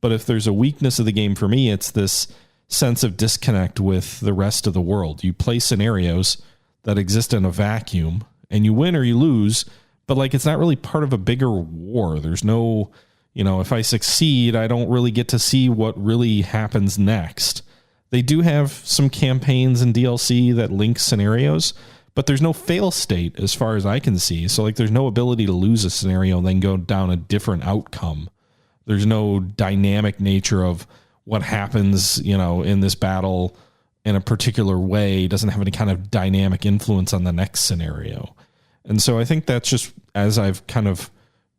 But if there's a weakness of the game for me, it's this sense of disconnect with the rest of the world. You play scenarios that exist in a vacuum, and you win or you lose, but like, it's not really part of a bigger war. There's no... if I succeed, I don't really get to see what really happens next. They do have some campaigns and DLC that link scenarios, but there's no fail state as far as I can see. So like, there's no ability to lose a scenario and then go down a different outcome. There's no dynamic nature of what happens, in this battle in a particular way. It doesn't have any kind of dynamic influence on the next scenario. And so I think that's just, as I've kind of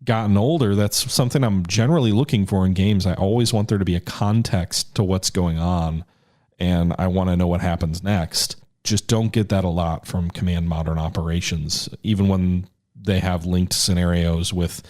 gotten older, that's something I'm generally looking for in games. I always want there to be a context to what's going on, and I want to know what happens next. Just don't get that a lot from Command Modern Operations, even when they have linked scenarios with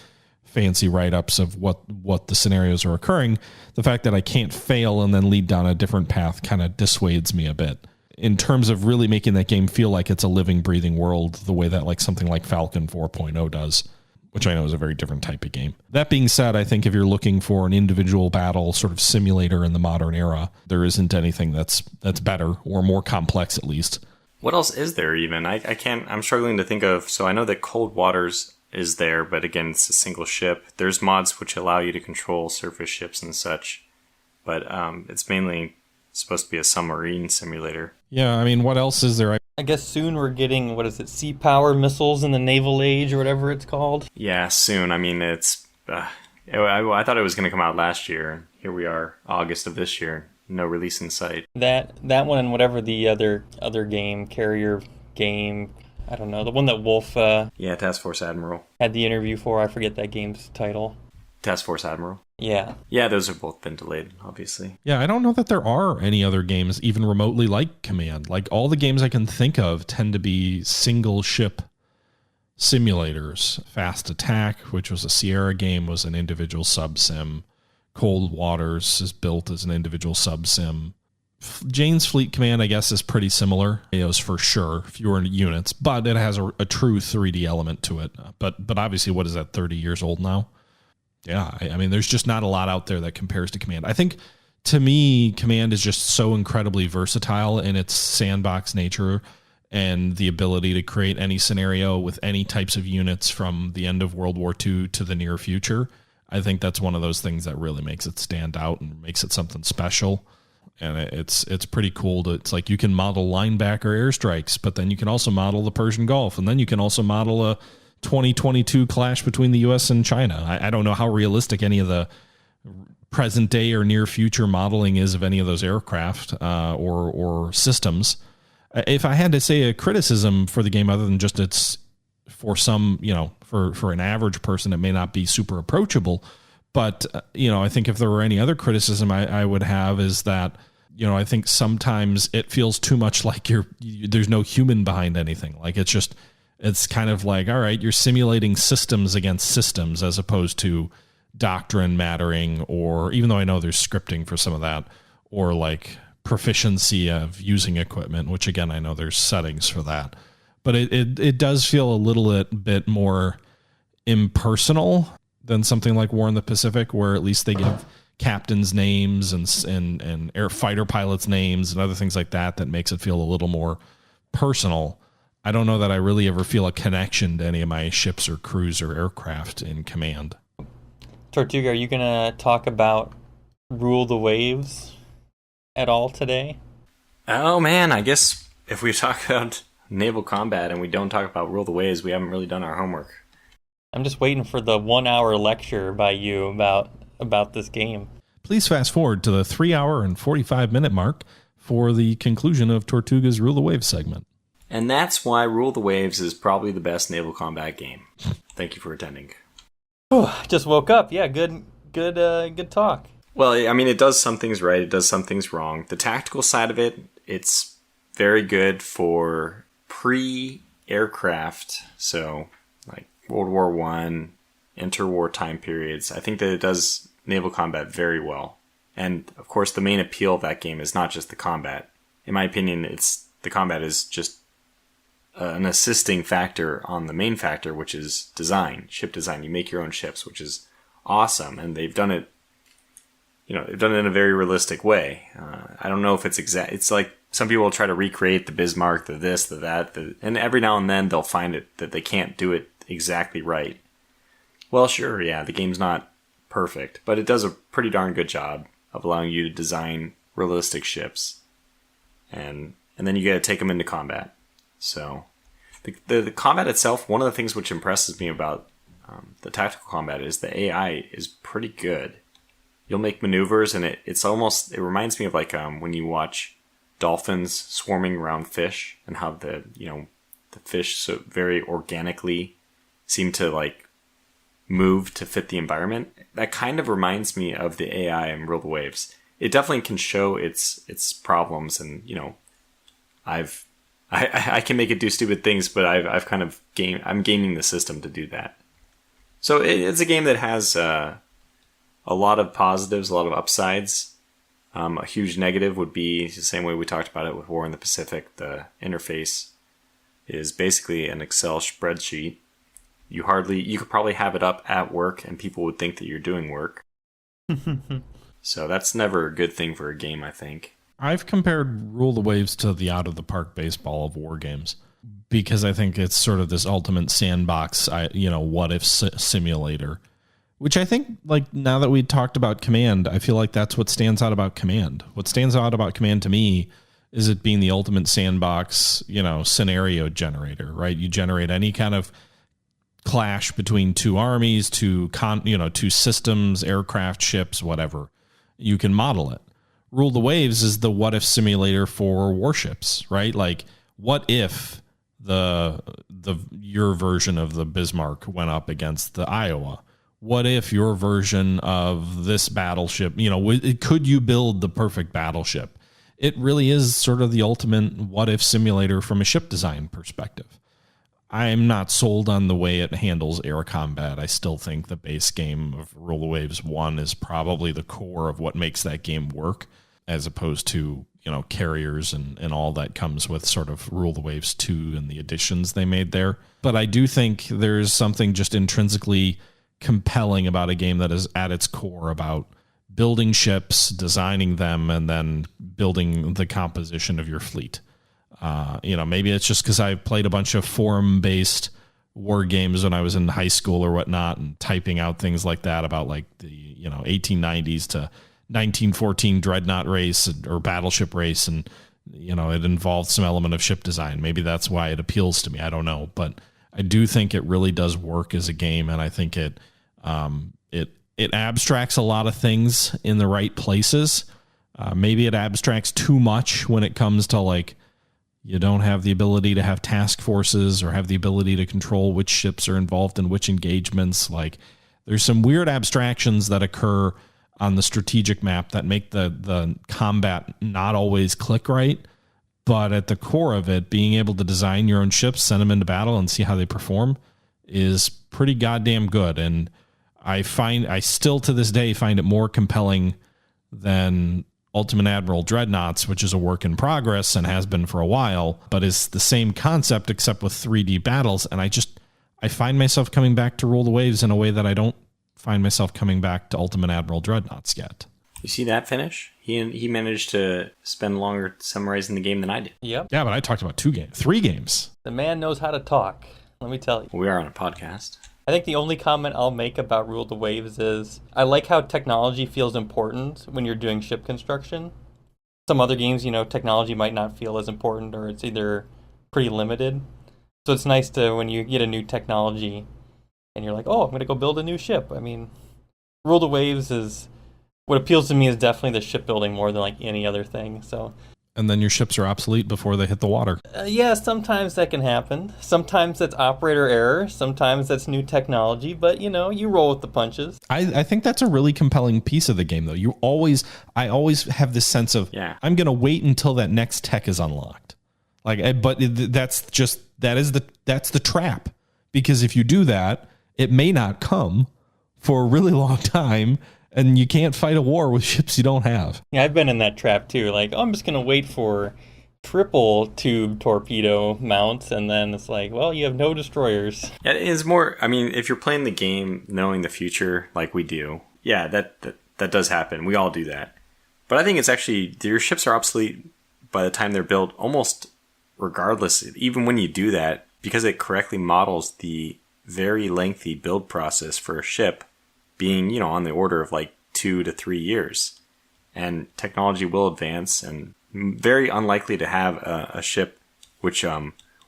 fancy write-ups of what the scenarios are occurring. The fact that I can't fail and then lead down a different path kind of dissuades me a bit in terms of really making that game feel like it's a living, breathing world, the way that like something like Falcon 4.0 does, which I know is a very different type of game. That being said, I think if you're looking for an individual battle sort of simulator in the modern era, there isn't anything that's better or more complex, at least. What else is there even? I'm struggling to think of. So I know that Cold Waters is there, but again, it's a single ship. There's mods which allow you to control surface ships and such, but it's mainly supposed to be a submarine simulator. Yeah, I mean, what else is there? I guess soon we're getting, sea power missiles in the naval age or whatever it's called. Yeah, soon. I mean, it's... I thought it was going to come out last year. Here we are, August of this year. No release in sight. That one and whatever the other game, carrier game, I don't know, the one that Wolf... yeah, Task Force Admiral. Had the interview for, I forget that game's title. Task Force Admiral. Yeah. Yeah, those have both been delayed, obviously. Yeah, I don't know that there are any other games even remotely like Command. Like, all the games I can think of tend to be single ship simulators. Fast Attack, which was a Sierra game, was an individual sub-sim. Cold Waters is built as an individual sub-sim. Jane's Fleet Command, I guess, is pretty similar. EOS for sure, fewer units, but it has a true 3D element to it. But obviously, what is that, 30 years old now? Yeah, I mean, there's just not a lot out there that compares to Command. I think, to me, Command is just so incredibly versatile in its sandbox nature and the ability to create any scenario with any types of units from the end of World War II to the near future. I think that's one of those things that really makes it stand out and makes it something special. And it's pretty cool. It's like you can model linebacker airstrikes, but then you can also model the Persian Gulf, and then you can also model a 2022 clash between the U.S. and China. I don't know how realistic any of the present day or near future modeling is of any of those aircraft or systems. If I had to say a criticism for the game, other than just it's for some, for an average person, it may not be super approachable. But, I think if there were any other criticism I would have is that, I think sometimes it feels too much like there's no human behind anything. Like it's kind of like, all right, you're simulating systems against systems as opposed to doctrine mattering, or even though I know there's scripting for some of that, or like proficiency of using equipment, which again, I know there's settings for that. but it does feel a little bit more impersonal than something like War in the Pacific, where at least they give captains' names and air fighter pilots' names and other things like that makes it feel a little more personal. I don't know that I really ever feel a connection to any of my ships or crews or aircraft in Command. Tortuga, are you going to talk about Rule the Waves at all today? Oh man, I guess if we talk about naval combat and we don't talk about Rule the Waves, we haven't really done our homework. I'm just waiting for the 1 hour lecture by you about this game. Please fast forward to the 3 hour and 45-minute mark for the conclusion of Tortuga's Rule the Waves segment. And that's why Rule the Waves is probably the best naval combat game. Thank you for attending. Just woke up. Yeah, good talk. Well, I mean, it does some things right, it does some things wrong. The tactical side of it, it's very good for pre-aircraft, so like World War I, interwar time periods. I think that it does naval combat very well. And, of course, the main appeal of that game is not just the combat. In my opinion, the combat is just an assisting factor on the main factor, which is design, ship design. You make your own ships, which is awesome, and they've done it. They've done it in a very realistic way. I don't know if it's exact. It's like some people will try to recreate the Bismarck, the this, the that, and every now and then they'll find it that they can't do it exactly right. Well, sure, yeah, the game's not perfect, but it does a pretty darn good job of allowing you to design realistic ships, and then you got to take them into combat. So, the combat itself, one of the things which impresses me about the tactical combat is the AI is pretty good. You'll make maneuvers, and it reminds me of like when you watch dolphins swarming around fish, and how the fish so very organically seem to like move to fit the environment. That kind of reminds me of the AI in Rule the Waves. It definitely can show its problems, and I can make it do stupid things, but I'm gaming the system to do that. So it's a game that has a lot of positives, a lot of upsides. A huge negative would be the same way we talked about it with War in the Pacific. The interface is basically an Excel spreadsheet. You could probably have it up at work and people would think that you're doing work. So that's never a good thing for a game, I think. I've compared Rule the Waves to the out-of-the-park baseball of war games because I think it's sort of this ultimate sandbox, what-if simulator, which I think, like, now that we talked about Command, I feel like that's what stands out about Command. What stands out about Command to me is it being the ultimate sandbox, scenario generator, right? You generate any kind of clash between two armies, two systems, aircraft, ships, whatever. You can model it. Rule the Waves is the what if simulator for warships, right? Like, what if your version of the Bismarck went up against the Iowa? What if your version of this battleship, could you build the perfect battleship? It really is sort of the ultimate what if simulator from a ship design perspective. I'm not sold on the way it handles air combat. I still think the base game of Rule the Waves 1 is probably the core of what makes that game work, as opposed to, carriers and all that comes with sort of Rule the Waves 2 and the additions they made there. But I do think there's something just intrinsically compelling about a game that is at its core about building ships, designing them, and then building the composition of your fleet. Maybe it's just because I played a bunch of forum-based war games when I was in high school or whatnot, and typing out things like that about like the 1890s to 1914 dreadnought race or battleship race, and it involved some element of ship design. Maybe that's why it appeals to me. I don't know, but I do think it really does work as a game, and I think it abstracts a lot of things in the right places. Maybe it abstracts too much when it comes to like, you don't have the ability to have task forces or have the ability to control which ships are involved in which engagements. Like, there's some weird abstractions that occur on the strategic map that make the combat not always click right. But at the core of it, being able to design your own ships, send them into battle, and see how they perform is pretty goddamn good. And I still to this day find it more compelling than Ultimate Admiral Dreadnoughts, which is a work in progress and has been for a while, but is the same concept except with 3D battles. And I find myself coming back to Rule the Waves in a way that I don't find myself coming back to Ultimate Admiral Dreadnoughts yet. You see that finish? He managed to spend longer summarizing the game than I did. Yep. Yeah, but I talked about 3 games. The man knows how to talk, let me tell you. We are on a podcast. I think the only comment I'll make about Rule the Waves is I like how technology feels important when you're doing ship construction. Some other games, technology might not feel as important, or it's either pretty limited. So it's nice to, when you get a new technology and you're like, oh, I'm going to go build a new ship. I mean, Rule the Waves is, what appeals to me is definitely the shipbuilding more than like any other thing. So. And then your ships are obsolete before they hit the water. Yeah, sometimes that can happen. Sometimes that's operator error. Sometimes that's new technology. But, you roll with the punches. I think that's a really compelling piece of the game, though. I always have this sense of, I'm going to wait until that next tech is unlocked. That's the trap. Because if you do that, it may not come for a really long time. And you can't fight a war with ships you don't have. Yeah, I've been in that trap too. Like, I'm just going to wait for triple tube torpedo mounts. And then it's like, well, you have no destroyers. Yeah, it's more, if you're playing the game knowing the future like we do, yeah, that does happen. We all do that. But I think it's actually, your ships are obsolete by the time they're built almost regardless. Even when you do that, because it correctly models the very lengthy build process for a ship, being, on the order of like 2 to 3 years. And technology will advance, and very unlikely to have a ship which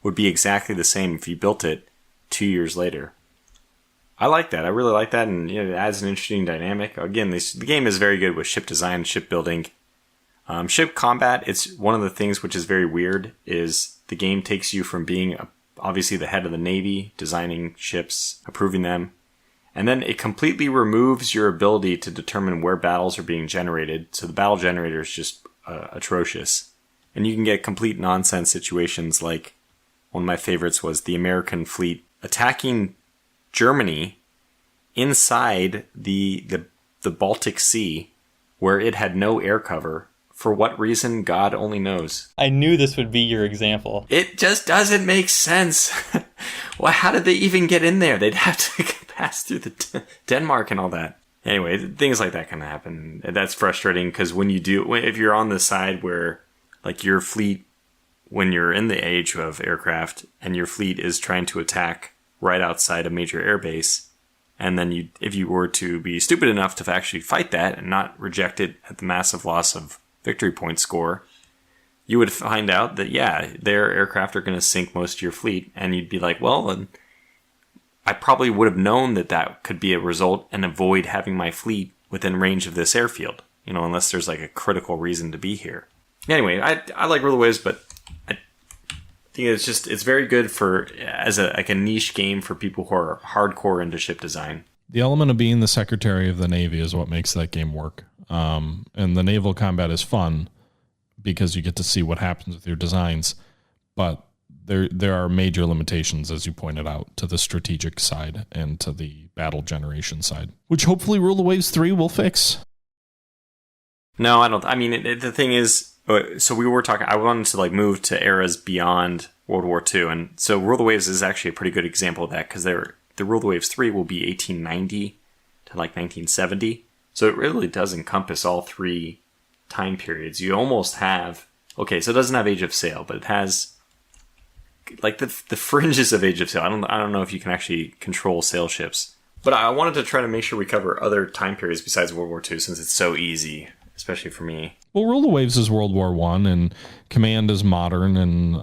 would be exactly the same if you built it 2 years later. I like that. I really like that, and it adds an interesting dynamic. Again, the game is very good with ship design, shipbuilding. Ship combat, it's one of the things which is very weird, is the game takes you from being obviously the head of the Navy, designing ships, approving them, and then it completely removes your ability to determine where battles are being generated. So the battle generator is just atrocious. And you can get complete nonsense situations like one of my favorites was the American fleet attacking Germany inside the Baltic Sea where it had no air cover. For what reason, God only knows. I knew this would be your example. It just doesn't make sense. Well, how did they even get in there? They'd have to pass through the Denmark and all that. Anyway, things like that can happen. That's frustrating because if you're on the side where, like, your fleet, when you're in the age of aircraft and your fleet is trying to attack right outside a major airbase, and then if you were to be stupid enough to actually fight that and not reject it at the massive loss of victory point score, you would find out that, their aircraft are going to sink most of your fleet, and you'd be like, well, and I probably would have known that could be a result and avoid having my fleet within range of this airfield, unless there's like a critical reason to be here. Anyway, I like Rule the Waves, but I think it's very good as a niche game for people who are hardcore into ship design. The element of being the Secretary of the Navy is what makes that game work. And the naval combat is fun because you get to see what happens with your designs, but there are major limitations, as you pointed out, to the strategic side and to the battle generation side, which hopefully Rule the Waves 3 will fix. No, I don't. The thing is, so we were talking, I wanted to move to eras beyond World War II, and so Rule the Waves is actually a pretty good example of that, because the Rule the Waves 3 will be 1890 to 1970, so it really does encompass all three time periods. You almost have, so it doesn't have Age of Sail, but it has the fringes of Age of Sail. I don't know if you can actually control sail ships, but I wanted to try to make sure we cover other time periods besides World War II, since it's so easy, especially for me. Well, Rule the Waves is World War I, and Command is modern, and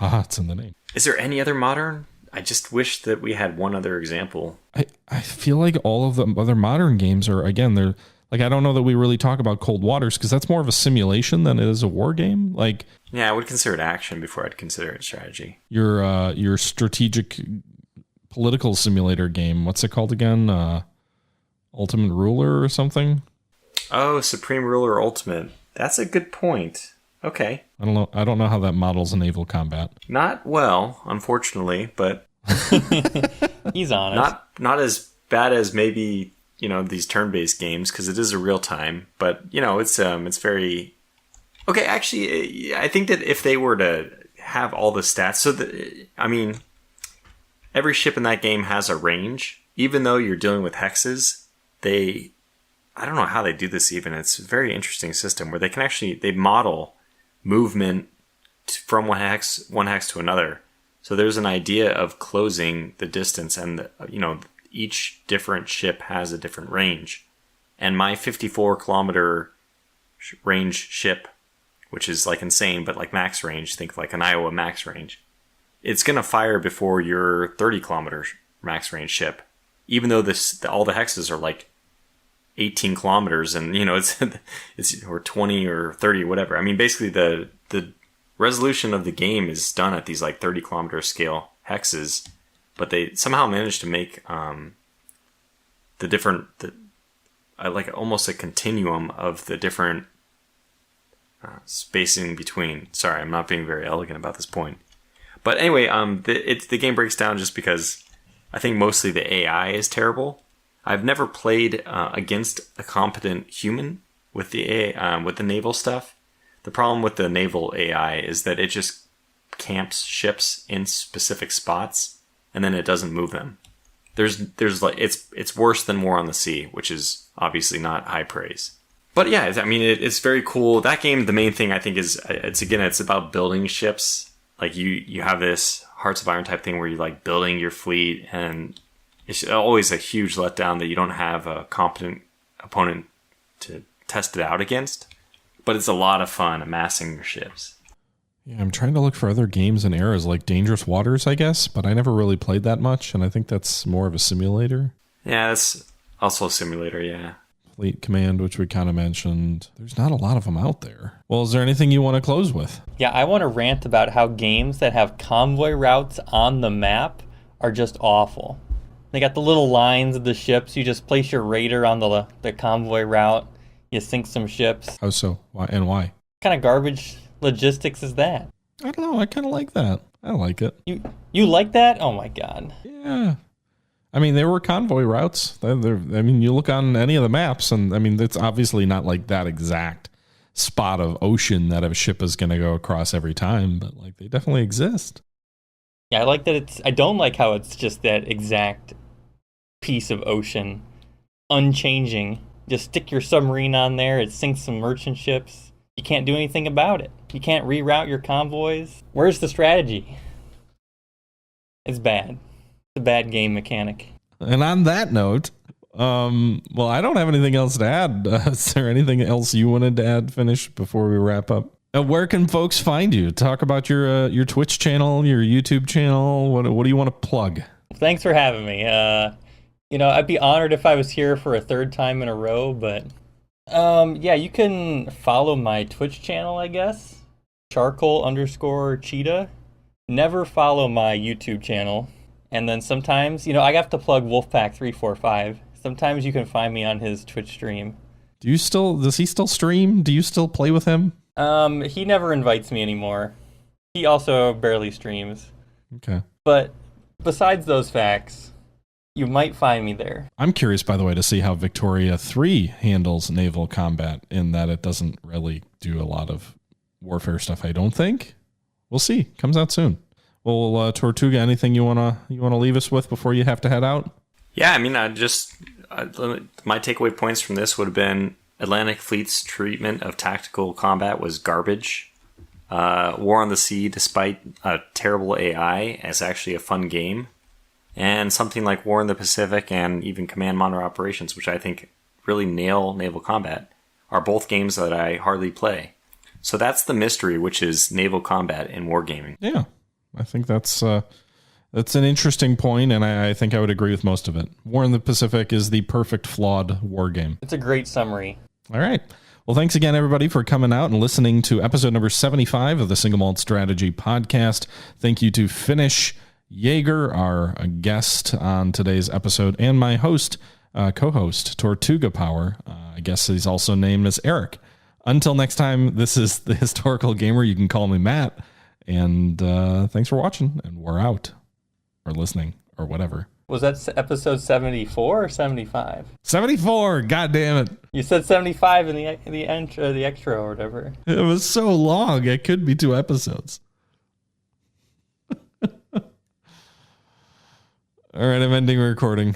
it's in the name. Is there any other modern? I just wish that we had one other example. I feel like all of the other modern games are, again, they're like, I don't know that we really talk about Cold Waters because that's more of a simulation than it is a war game. Yeah, I would consider it action before I'd consider it strategy. Your strategic political simulator game, what's it called again? Ultimate Ruler or something? Oh, Supreme Ruler Ultimate. That's a good point. Okay. I don't know how that models naval combat. Not well, unfortunately, but he's honest. Not as bad as maybe these turn-based games because it is a real time, but it's very okay. Actually, I think that if they were to have all the stats, every ship in that game has a range, even though you're dealing with hexes. I don't know how they do this even. It's a very interesting system where they can they model movement from one hex to another. So there's an idea of closing the distance, and each different ship has a different range. And my 54 kilometer range ship, which is like insane, but like max range, think like an Iowa max range, it's going to fire before your 30 kilometer max range ship, even though all the hexes are like 18 kilometers and it's or 20 or 30, whatever. I mean, basically the resolution of the game is done at these like 30 kilometer scale hexes, but they somehow managed to make like almost a continuum of the different spacing between. Sorry, I'm not being very elegant about this point. But anyway, the game breaks down just because I think mostly the AI is terrible. I've never played against a competent human with the AI, with the naval stuff. The problem with the naval AI is that it just camps ships in specific spots and then it doesn't move them. There's like it's worse than War on the Sea, which is obviously not high praise. But yeah, I mean it's very cool. That game, the main thing I think is it's about building ships. Like you have this Hearts of Iron type thing where you're like building your fleet, and it's always a huge letdown that you don't have a competent opponent to test it out against. But it's a lot of fun amassing your ships. Yeah, I'm trying to look for other games and eras like Dangerous Waters, I guess, but I never really played that much, and I think that's more of a simulator. Yeah, that's also a simulator, yeah. Fleet Command, which we kind of mentioned. There's not a lot of them out there. Well, is there anything you want to close with? Yeah, I want to rant about how games that have convoy routes on the map are just awful. They got the little lines of the ships. You just place your raider on the convoy route. You sink some ships. How so? Why and why? What kind of garbage logistics is that? I don't know. I kind of like that. I like it. You like that? Oh my god. Yeah. I mean, there were convoy routes. You look on any of the maps, and I mean, it's obviously not like that exact spot of ocean that a ship is going to go across every time, but like they definitely exist. Yeah, I like that I don't like how it's just that exact piece of ocean, unchanging. Just stick your submarine on there, it sinks some merchant ships. You can't do anything about it. You can't reroute your convoys. Where's the strategy? It's bad. It's a bad game mechanic. And on that note, well, I don't have anything else to add. Is there anything else you wanted to add, Finnish, before we wrap up? Where can folks find you? Talk about your Twitch channel, your YouTube channel. What do you want to plug? Thanks for having me. I'd be honored if I was here for a third time in a row, but yeah, you can follow my Twitch channel, I guess. Charcoal_cheetah. Never follow my YouTube channel. And then sometimes, I have to plug Wolfpack345. Sometimes you can find me on his Twitch stream. Does he still stream? Do you still play with him? He never invites me anymore. He also barely streams. Okay. But besides those facts, you might find me there. I'm curious, by the way, to see how Victoria 3 handles naval combat, in that it doesn't really do a lot of warfare stuff, I don't think. We'll see. Comes out soon. Well, Tortuga, anything you wanna leave us with before you have to head out? Yeah, I mean, my takeaway points from this would have been Atlantic Fleet's treatment of tactical combat was garbage. War on the Sea, despite a terrible AI, is actually a fun game. And something like War in the Pacific and even Command Modern Operations, which I think really nail naval combat, are both games that I hardly play. So that's the mystery, which is naval combat in wargaming. Yeah, I think that's an interesting point, and I think I would agree with most of it. War in the Pacific is the perfect flawed war game. It's a great summary. All right. Well, thanks again, everybody, for coming out and listening to episode number 75 of the Single Malt Strategy Podcast. Thank you to Finnish Jager, our guest on today's episode, and my co-host, TortugaPower. I guess he's also named as Eric. Until next time, this is the Historical Gamer. You can call me Matt. And thanks for watching, and we're out. Or listening, or whatever. Was that episode 74 or 75? 74. God damn it. You said 75 in the extra or whatever. It was so long. It could be 2 episodes. All right, I'm ending recording.